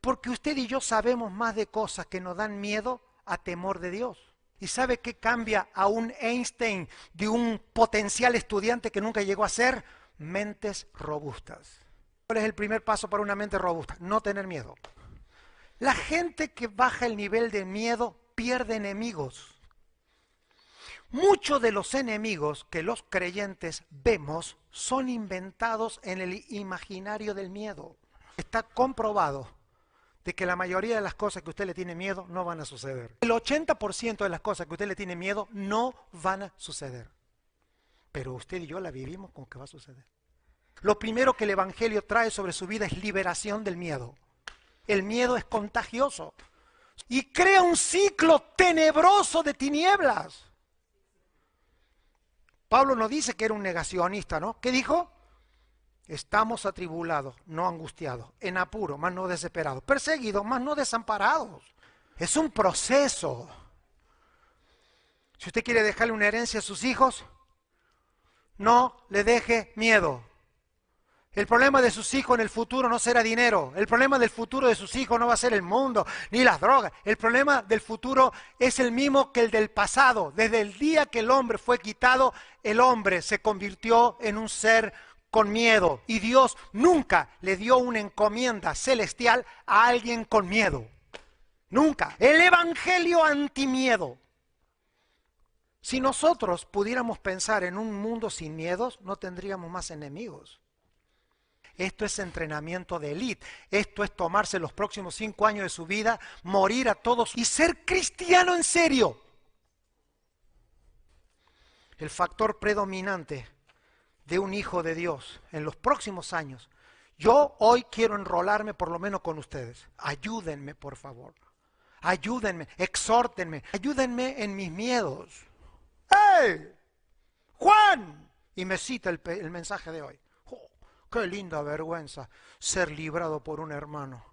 Porque usted y yo sabemos más de cosas que nos dan miedo a temor de Dios. ¿Y sabe qué cambia a un Einstein de un potencial estudiante que nunca llegó a ser? Mentes robustas. ¿Cuál es el primer paso para una mente robusta? No tener miedo. La gente que baja el nivel de miedo pierde enemigos. Muchos de los enemigos que los creyentes vemos son inventados en el imaginario del miedo. Está comprobado de que la mayoría de las cosas que usted le tiene miedo no van a suceder. El 80% de las cosas que usted le tiene miedo no van a suceder. Pero usted y yo la vivimos como que va a suceder. Lo primero que el Evangelio trae sobre su vida es liberación del miedo. El miedo es contagioso y crea un ciclo tenebroso de tinieblas. Pablo no dice que era un negacionista, ¿no? ¿Qué dijo? Estamos atribulados, no angustiados, en apuro, más no desesperados, perseguidos, más no desamparados. Es un proceso. Si usted quiere dejarle una herencia a sus hijos, no le deje miedo. El problema de sus hijos en el futuro no será dinero. El problema del futuro de sus hijos no va a ser el mundo, ni las drogas. El problema del futuro es el mismo que el del pasado. Desde el día que el hombre fue quitado, el hombre se convirtió en un ser con miedo. Y Dios nunca le dio una encomienda celestial a alguien con miedo. Nunca. El evangelio antimiedo. Si nosotros pudiéramos pensar en un mundo sin miedos, no tendríamos más enemigos. Esto es entrenamiento de élite. Esto es tomarse los próximos 5 años de su vida, morir a todos y ser cristiano en serio. El factor predominante de un hijo de Dios en los próximos años. Yo hoy quiero enrolarme por lo menos con ustedes. Ayúdenme, por favor. Ayúdenme, exhórtenme, ayúdenme en mis miedos. ¡Hey! ¡Juan! Y me cita el mensaje de hoy. Qué linda vergüenza ser librado por un hermano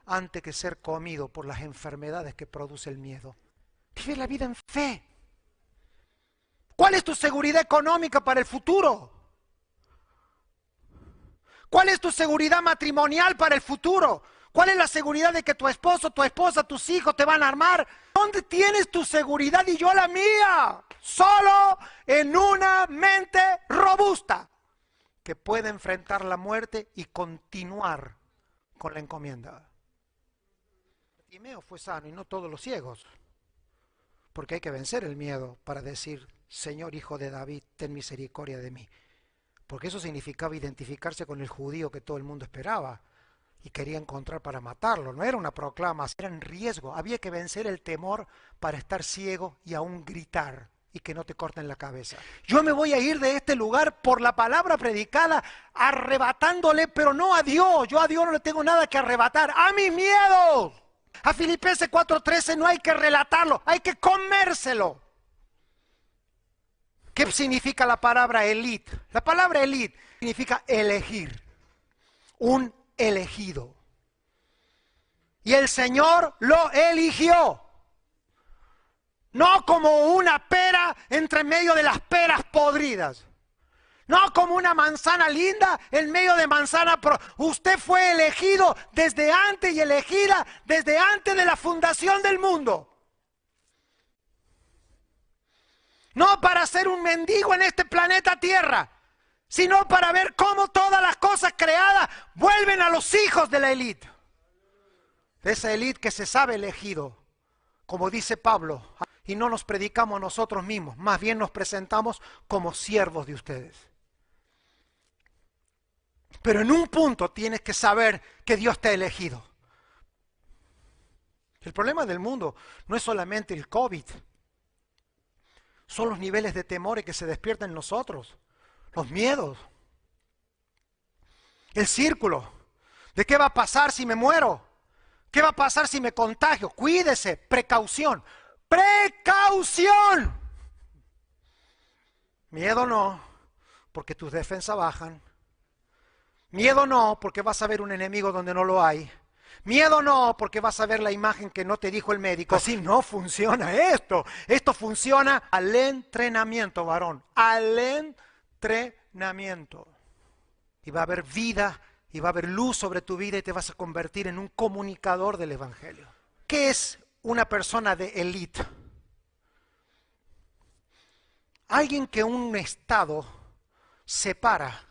antes que ser comido por las enfermedades que produce el miedo. Vive la vida en fe. ¿Cuál es tu seguridad económica para el futuro? ¿Cuál es tu seguridad matrimonial para el futuro? ¿Cuál es la seguridad de que tu esposo, tu esposa, tus hijos te van a armar? ¿Dónde tienes tu seguridad y yo la mía? Solo en una mente robusta que puede enfrentar la muerte y continuar con la encomienda. Timeo fue sano y no todos los ciegos, porque hay que vencer el miedo para decir, Señor, hijo de David, ten misericordia de mí. Porque eso significaba identificarse con el judío que todo el mundo esperaba y quería encontrar para matarlo. No era una proclama, era en riesgo. Había que vencer el temor para estar ciego y aún gritar y que no te corten la cabeza. Yo me voy a ir de este lugar por la palabra predicada, arrebatándole, pero no a Dios. Yo a Dios no le tengo nada que arrebatar. ¡A mis miedos! A Filipenses 4:13 no hay que relatarlo, hay que comérselo. ¿Qué significa la palabra élite? La palabra élite significa elegir. Un elegido. Y el Señor lo eligió. No como una pera entre medio de las peras podridas. No como una manzana linda en medio de manzana. Usted fue elegido desde antes y elegida desde antes de la fundación del mundo. No para ser un mendigo en este planeta Tierra, sino para ver cómo todas las cosas creadas vuelven a los hijos de la élite. De esa élite que se sabe elegido, como dice Pablo, y no nos predicamos nosotros mismos, más bien nos presentamos como siervos de ustedes. Pero en un punto tienes que saber que Dios te ha elegido. El problema del mundo no es solamente el COVID, son los niveles de temores que se despiertan en nosotros, los miedos, el círculo de qué va a pasar si me muero, qué va a pasar si me contagio. Cuídese, precaución, precaución. Miedo no, porque tus defensas bajan. Miedo no, porque vas a ver un enemigo donde no lo hay. Miedo no, porque vas a ver la imagen que no te dijo el médico. Así no funciona esto. Esto funciona al entrenamiento, varón. Al entrenamiento. Y va a haber vida, y va a haber luz sobre tu vida y te vas a convertir en un comunicador del Evangelio. ¿Qué es una persona de élite? Alguien que un Estado separa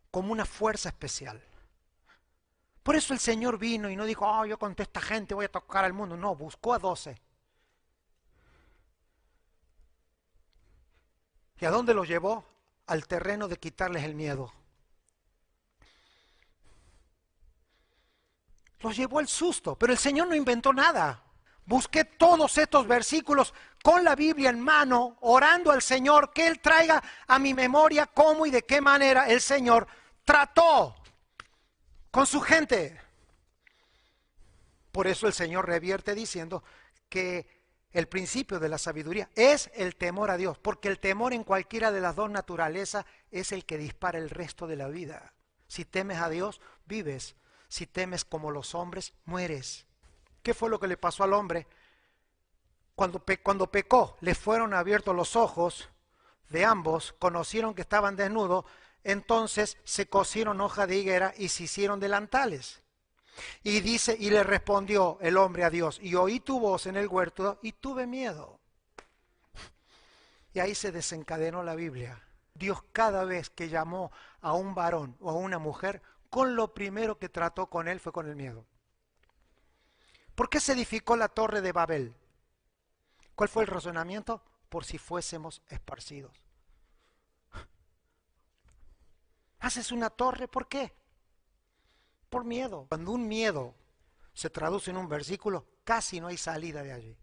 como una fuerza especial. Por eso el Señor vino y no dijo, oh, yo con toda esta gente voy a tocar al mundo. No, buscó a 12. ¿Y a dónde los llevó? Al terreno de quitarles el miedo. Los llevó al susto, pero el Señor no inventó nada. Busqué todos estos versículos con la Biblia en mano, orando al Señor que Él traiga a mi memoria cómo y de qué manera el Señor trató con su gente. Por eso el Señor revierte diciendo que el principio de la sabiduría es el temor a Dios, porque el temor en cualquiera de las dos naturalezas es el que dispara el resto de la vida. Si temes a Dios, vives. Si temes como los hombres, mueres. ¿Qué fue lo que le pasó al hombre? Cuando pecó, le fueron abiertos los ojos de ambos, conocieron que estaban desnudos, entonces se cosieron hojas de higuera y se hicieron delantales. Y dice, y le respondió el hombre a Dios, y oí tu voz en el huerto y tuve miedo. Y ahí se desencadenó la Biblia. Dios cada vez que llamó a un varón o a una mujer, con lo primero que trató con él fue con el miedo. ¿Por qué se edificó la torre de Babel? ¿Cuál fue el razonamiento? Por si fuésemos esparcidos. ¿Haces una torre? ¿Por qué? Por miedo. Cuando un miedo se traduce en un versículo, casi no hay salida de allí.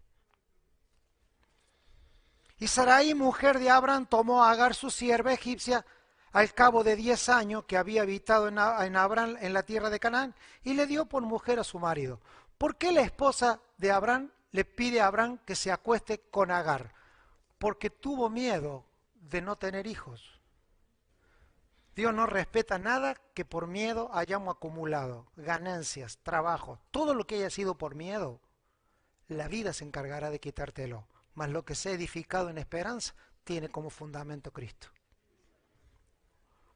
Y Sarai, mujer de Abraham, tomó a Agar su sierva egipcia al cabo de 10 años que había habitado en Abraham en la tierra de Canaán y le dio por mujer a su marido. ¿Por qué la esposa de Abraham le pide a Abraham que se acueste con Agar? Porque tuvo miedo de no tener hijos. Dios no respeta nada que por miedo hayamos acumulado, ganancias, trabajo, todo lo que haya sido por miedo, la vida se encargará de quitártelo, mas lo que se ha edificado en esperanza tiene como fundamento Cristo.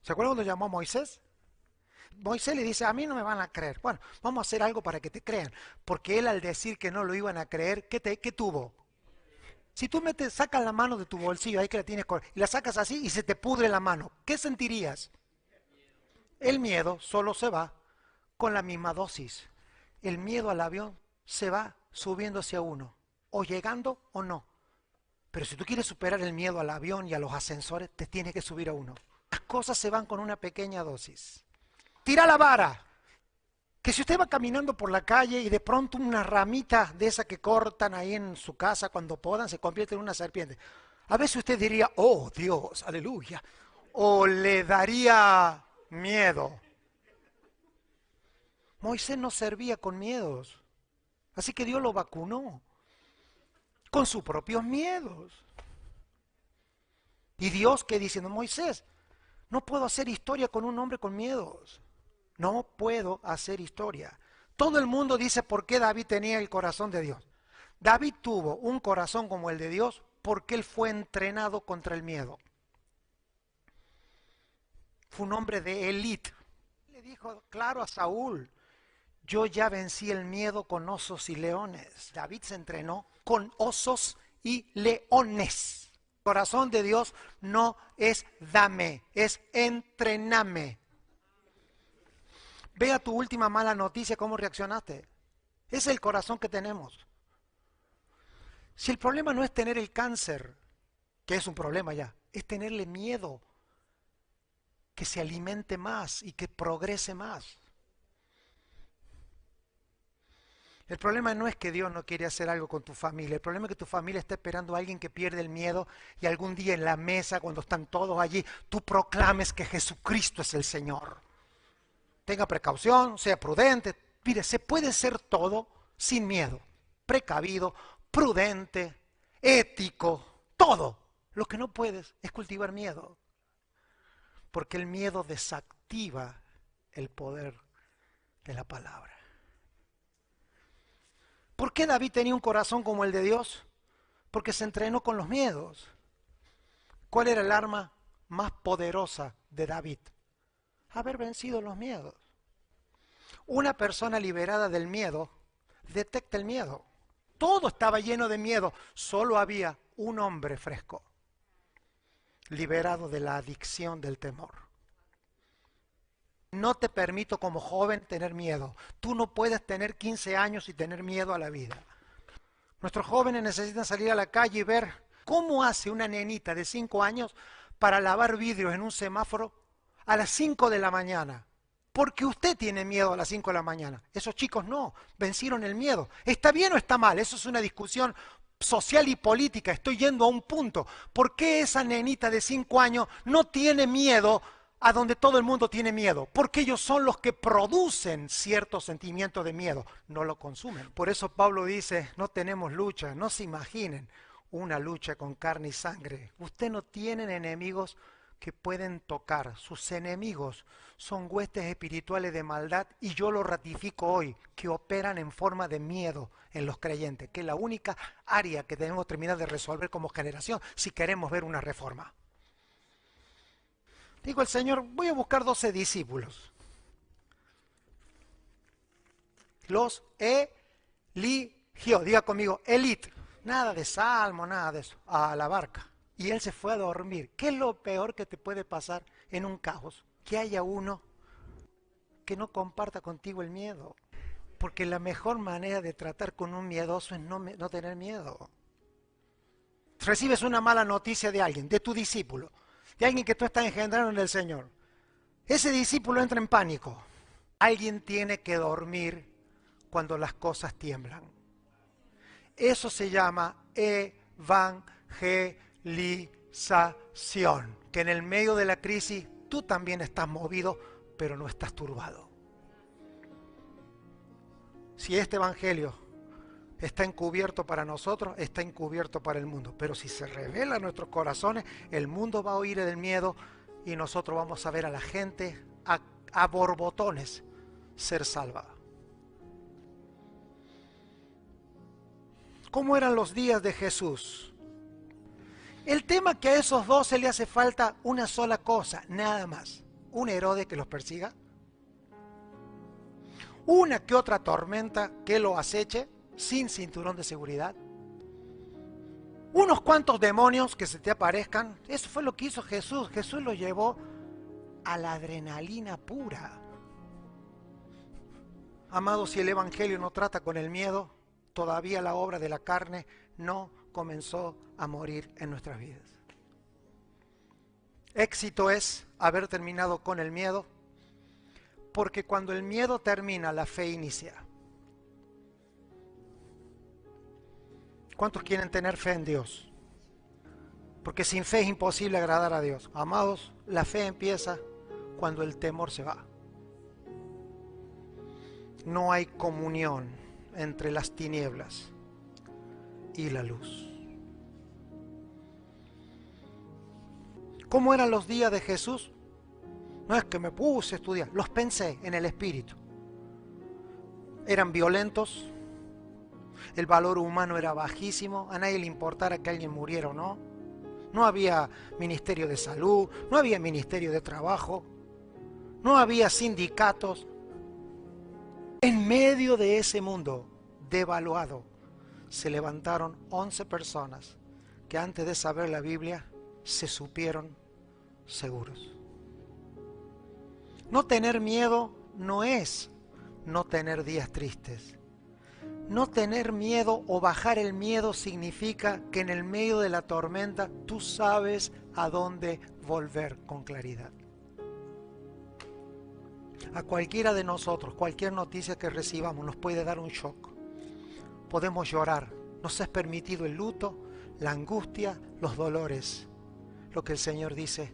¿Se acuerdan cuando llamó a Moisés? Moisés le dice, a mí no me van a creer. Bueno, vamos a hacer algo para que te crean, porque él al decir que no lo iban a creer, ¿qué tuvo? Si tú sacas la mano de tu bolsillo, ahí que la tienes, y la sacas así y se te pudre la mano, ¿qué sentirías? El miedo solo se va con la misma dosis. El miedo al avión se va subiendo hacia uno, o llegando o no. Pero si tú quieres superar el miedo al avión y a los ascensores, te tienes que subir a uno. Las cosas se van con una pequeña dosis. Tira la vara. Que si usted va caminando por la calle y de pronto una ramita de esa que cortan ahí en su casa cuando podan se convierte en una serpiente. A veces usted diría, oh Dios, aleluya. O le daría miedo. Moisés no servía con miedos. Así que Dios lo vacunó con sus propios miedos. Y Dios que diciendo, Moisés, no puedo hacer historia con un hombre con miedos. No puedo hacer historia. Todo el mundo dice por qué David tenía el corazón de Dios. David tuvo un corazón como el de Dios porque él fue entrenado contra el miedo. Fue un hombre de élite. Le dijo claro a Saúl, yo ya vencí el miedo con osos y leones. David se entrenó con osos y leones. El corazón de Dios no es dame, es entrename. Vea tu última mala noticia, cómo reaccionaste. Ese es el corazón que tenemos. Si el problema no es tener el cáncer, que es un problema ya, es tenerle miedo, que se alimente más y que progrese más. El problema no es que Dios no quiere hacer algo con tu familia, el problema es que tu familia está esperando a alguien que pierde el miedo y algún día en la mesa, cuando están todos allí, tú proclames que Jesucristo es el Señor. Tenga precaución, sea prudente. Mire, se puede ser todo sin miedo. Precavido, prudente, ético, todo. Lo que no puedes es cultivar miedo. Porque el miedo desactiva el poder de la palabra. ¿Por qué David tenía un corazón como el de Dios? Porque se entrenó con los miedos. ¿Cuál era el arma más poderosa de David? Haber vencido los miedos. Una persona liberada del miedo detecta el miedo. Todo estaba lleno de miedo, solo había un hombre fresco, liberado de la adicción del temor. No te permito como joven tener miedo. Tú no puedes tener 15 años y tener miedo a la vida. Nuestros jóvenes necesitan salir a la calle y ver cómo hace una nenita de 5 años para lavar vidrios en un semáforo a las 5 de la mañana. Porque usted tiene miedo a las 5 de la mañana. Esos chicos no, vencieron el miedo. ¿Está bien o está mal? Eso es una discusión social y política. Estoy yendo a un punto. ¿Por qué esa nenita de 5 años no tiene miedo a donde todo el mundo tiene miedo, porque ellos son los que producen cierto sentimiento de miedo, no lo consumen. Por eso Pablo dice, no tenemos lucha, no se imaginen una lucha con carne y sangre. Usted no tiene enemigos que pueden tocar, sus enemigos son huestes espirituales de maldad y yo lo ratifico hoy, que operan en forma de miedo en los creyentes, que es la única área que debemos terminar de resolver como generación si queremos ver una reforma. Digo el Señor, voy a buscar 12 discípulos. Los eligió, diga conmigo, elite. Nada de salmo, nada de eso, a la barca. Y él se fue a dormir. ¿Qué es lo peor que te puede pasar en un caos? Que haya uno que no comparta contigo el miedo. Porque la mejor manera de tratar con un miedoso es no tener miedo. Recibes una mala noticia de alguien, de tu discípulo, de alguien que tú estás engendrando en el Señor. Ese discípulo entra en pánico. Alguien tiene que dormir cuando las cosas tiemblan. Eso se llama evangelización. Que en el medio de la crisis tú también estás movido, pero no estás turbado. Si este evangelio está encubierto para nosotros, está encubierto para el mundo. Pero si se revela en nuestros corazones, el mundo va a oír el miedo y nosotros vamos a ver a la gente a borbotones ser salvada. ¿Cómo eran los días de Jesús? El tema que a esos 12 le hace falta una sola cosa, nada más. Un Herodes que los persiga. Una que otra tormenta que lo aceche sin cinturón de seguridad. Unos cuantos demonios que se te aparezcan. Eso fue lo que hizo Jesús. Jesús lo llevó a la adrenalina pura. Amados, si el Evangelio no trata con el miedo, todavía la obra de la carne no comenzó a morir en nuestras vidas. Éxito es haber terminado con el miedo, porque cuando el miedo termina, la fe inicia. ¿Cuántos quieren tener fe en Dios? Porque sin fe es imposible agradar a Dios. Amados, la fe empieza cuando el temor se va. No hay comunión entre las tinieblas y la luz. ¿Cómo eran los días de Jesús? No es que me puse a estudiar, los pensé en el espíritu. Eran violentos, el valor humano era bajísimo, a nadie le importara que alguien muriera o no. No había ministerio de salud, no había ministerio de trabajo, no había sindicatos. En medio de ese mundo devaluado, se levantaron 11 personas que antes de saber la Biblia se supieron seguros. No tener miedo no es no tener días tristes. No tener miedo o bajar el miedo significa que en el medio de la tormenta tú sabes a dónde volver con claridad. A cualquiera de nosotros, cualquier noticia que recibamos nos puede dar un shock. Podemos llorar, nos es permitido el luto, la angustia, los dolores. Lo que el Señor dice,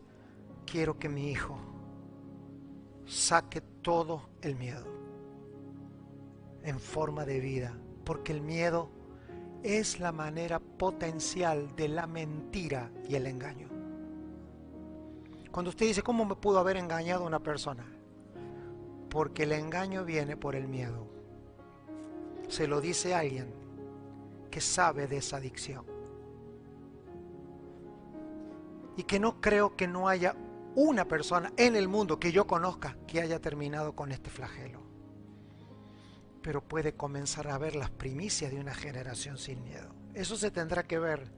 quiero que mi hijo saque todo el miedo en forma de vida, porque el miedo es la manera potencial de la mentira y el engaño. Cuando usted dice, ¿cómo me pudo haber engañado una persona? Porque el engaño viene por el miedo. Se lo dice alguien que sabe de esa adicción. Y que no creo que no haya una persona en el mundo que yo conozca que haya terminado con este flagelo. Pero puede comenzar a ver las primicias de una generación sin miedo. Eso se tendrá que ver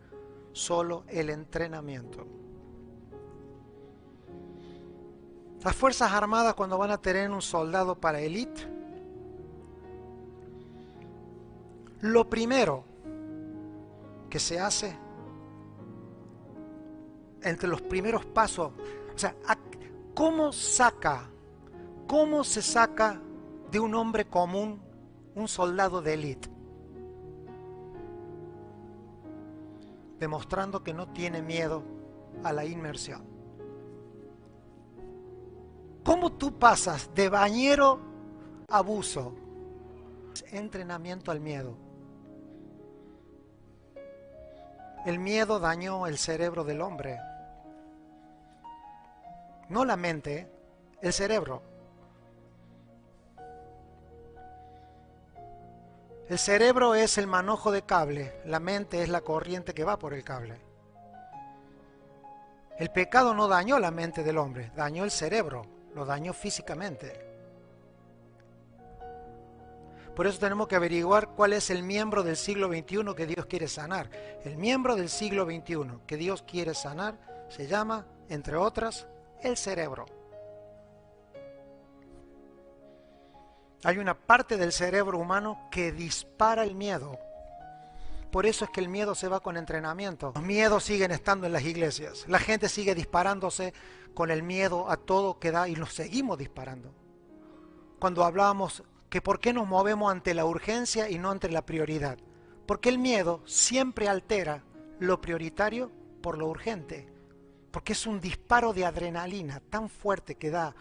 solo el entrenamiento. Las Fuerzas Armadas, cuando van a tener un soldado para élite, lo primero que se hace, entre los primeros pasos, o sea, ¿cómo se saca de un hombre común un soldado de élite? Demostrando que no tiene miedo a la inmersión. ¿Cómo tú pasas de bañero a buzo? Entrenamiento al miedo. El miedo dañó el cerebro del hombre. No la mente, el cerebro. El cerebro es el manojo de cable, la mente es la corriente que va por el cable. El pecado no dañó la mente del hombre, dañó el cerebro, lo dañó físicamente. Por eso tenemos que averiguar cuál es el miembro del siglo XXI que Dios quiere sanar. El miembro del siglo XXI que Dios quiere sanar se llama, entre otras, el cerebro. Hay una parte del cerebro humano que dispara el miedo. Por eso es que el miedo se va con entrenamiento. Los miedos siguen estando en las iglesias. La gente sigue disparándose con el miedo a todo que da y los seguimos disparando. Cuando hablamos que por qué nos movemos ante la urgencia y no ante la prioridad. Porque el miedo siempre altera lo prioritario por lo urgente. Porque es un disparo de adrenalina tan fuerte que da.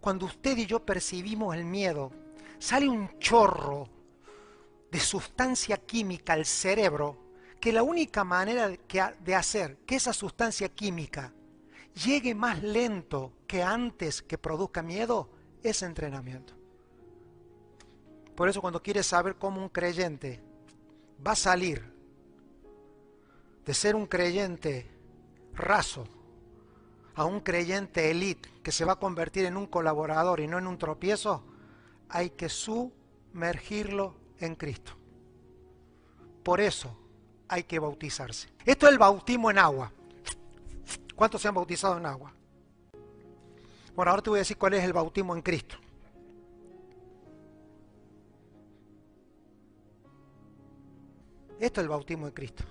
Cuando usted y yo percibimos el miedo, sale un chorro de sustancia química al cerebro, que la única manera de hacer que esa sustancia química llegue más lento que antes que produzca miedo es entrenamiento. Por eso cuando quieres saber cómo un creyente va a salir de ser un creyente raso a un creyente elite que se va a convertir en un colaborador y no en un tropiezo, hay que sumergirlo en Cristo. Por eso hay que bautizarse. Esto es el bautismo en agua. ¿Cuántos se han bautizado en agua? Bueno, ahora te voy a decir cuál es el bautismo en Cristo. Esto es el bautismo en Cristo.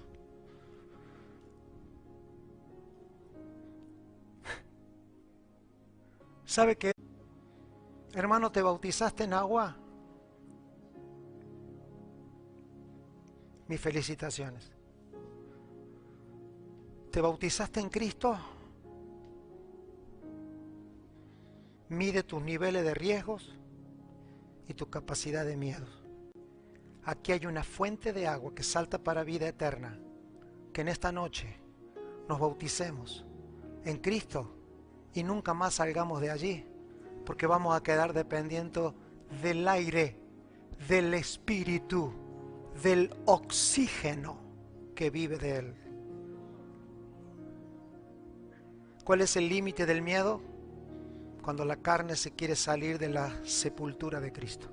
¿Sabe qué? Hermano, ¿te bautizaste en agua? Mis felicitaciones. ¿Te bautizaste en Cristo? Mide tus niveles de riesgos y tu capacidad de miedo. Aquí hay una fuente de agua que salta para vida eterna. Que en esta noche nos bauticemos en Cristo y nunca más salgamos de allí, porque vamos a quedar dependiendo del aire, del espíritu, del oxígeno que vive de Él. ¿Cuál es el límite del miedo? Cuando la carne se quiere salir de la sepultura de Cristo.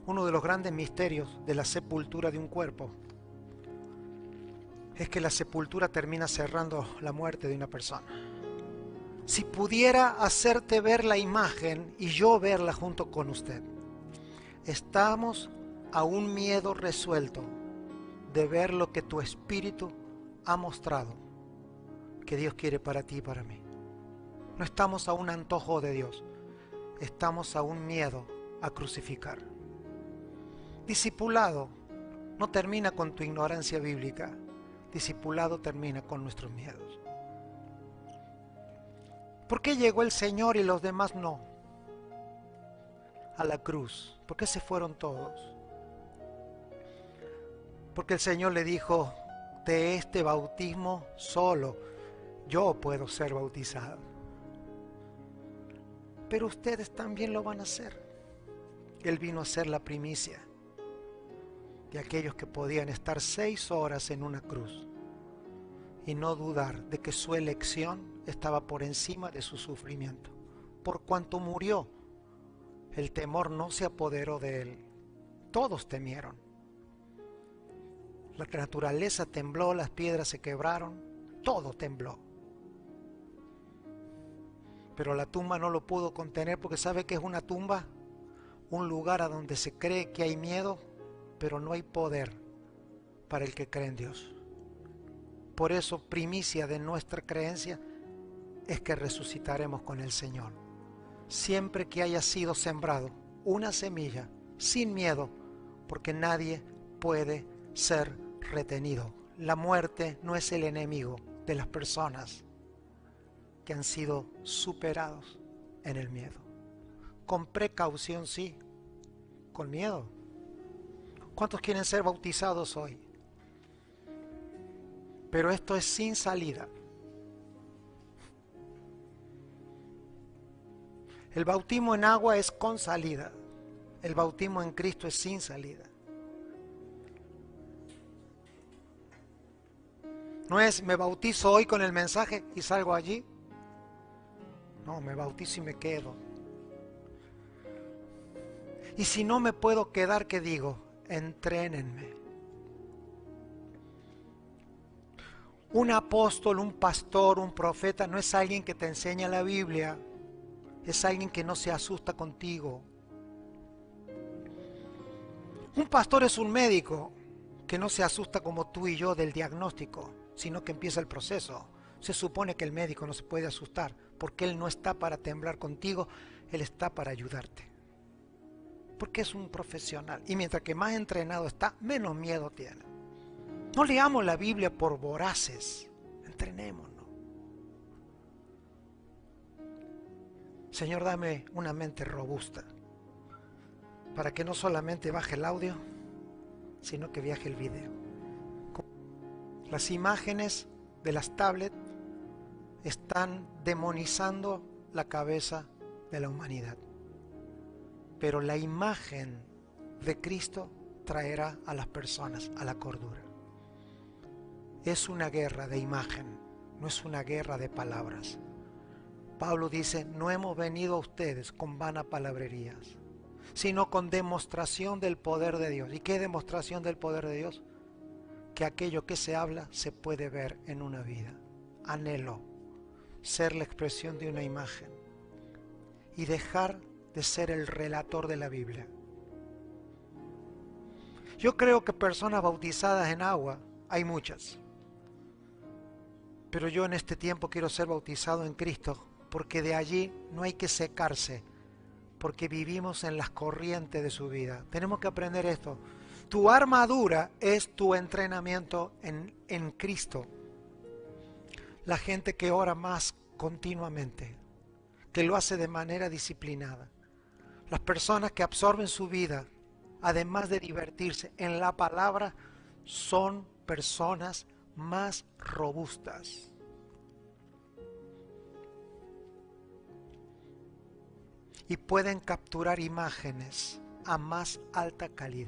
Uno de los grandes misterios de la sepultura de un cuerpo es que la sepultura termina cerrando la muerte de una persona. Si pudiera hacerte ver la imagen y yo verla junto con usted, estamos a un miedo resuelto de ver lo que tu espíritu ha mostrado que Dios quiere para ti y para mí. No estamos a un antojo de Dios, estamos a un miedo a crucificar. Discipulado no termina con tu ignorancia bíblica, discipulado termina con nuestros miedos. ¿Por qué llegó el Señor y los demás no? A la cruz. ¿Por qué se fueron todos? Porque el Señor le dijo, de este bautismo solo yo puedo ser bautizado. Pero ustedes también lo van a hacer. Él vino a ser la primicia de aquellos que podían estar 6 horas en una cruz y no dudar de que su elección estaba por encima de su sufrimiento. Por cuanto murió, el temor no se apoderó de él. Todos temieron. La naturaleza tembló, las piedras se quebraron, todo tembló. Pero la tumba no lo pudo contener porque ¿sabe qué es una tumba? Un lugar a donde se cree que hay miedo, pero no hay poder para el que cree en Dios. Por eso, primicia de nuestra creencia es que resucitaremos con el Señor. Siempre que haya sido sembrado una semilla, sin miedo, porque nadie puede ser retenido. La muerte no es el enemigo de las personas. que han sido superados en el miedo. Con precaución, sí, con miedo. ¿Cuántos quieren ser bautizados hoy? Pero esto es sin salida. El bautismo en agua es con salida. El bautismo en Cristo es sin salida. No es me bautizo hoy con el mensaje y salgo allí. No, me bautizo y me quedo. Y si no me puedo quedar, ¿qué digo? Entrénenme. Un apóstol, un pastor, un profeta no es alguien que te enseña la Biblia. Es alguien que no se asusta contigo. Un pastor es un médico que no se asusta como tú y yo del diagnóstico, sino que empieza el proceso. Se supone que el médico no se puede asustar porque él no está para temblar contigo, él está para ayudarte. Porque es un profesional y mientras que más entrenado está, menos miedo tiene. No leamos la Biblia por voraces, entrenémonos. Señor, dame una mente robusta para que no solamente baje el audio, sino que viaje el video. Las imágenes de las tablets están demonizando la cabeza de la humanidad. Pero la imagen de Cristo traerá a las personas a la cordura. Es una guerra de imagen, no es una guerra de palabras. Pablo dice, no hemos venido a ustedes con vanas palabrerías, sino con demostración del poder de Dios. ¿Y qué demostración del poder de Dios? Que aquello que se habla se puede ver en una vida. Anhelo ser la expresión de una imagen y dejar de ser el relator de la Biblia. Yo creo que personas bautizadas en agua hay muchas, pero yo en este tiempo quiero ser bautizado en Cristo, porque de allí no hay que secarse, porque vivimos en las corrientes de su vida. Tenemos que aprender esto. Tu armadura es tu entrenamiento en Cristo. La gente que ora más continuamente, que lo hace de manera disciplinada. Las personas que absorben su vida, además de divertirse en la palabra, son personas más robustas. Y pueden capturar imágenes a más alta calidad.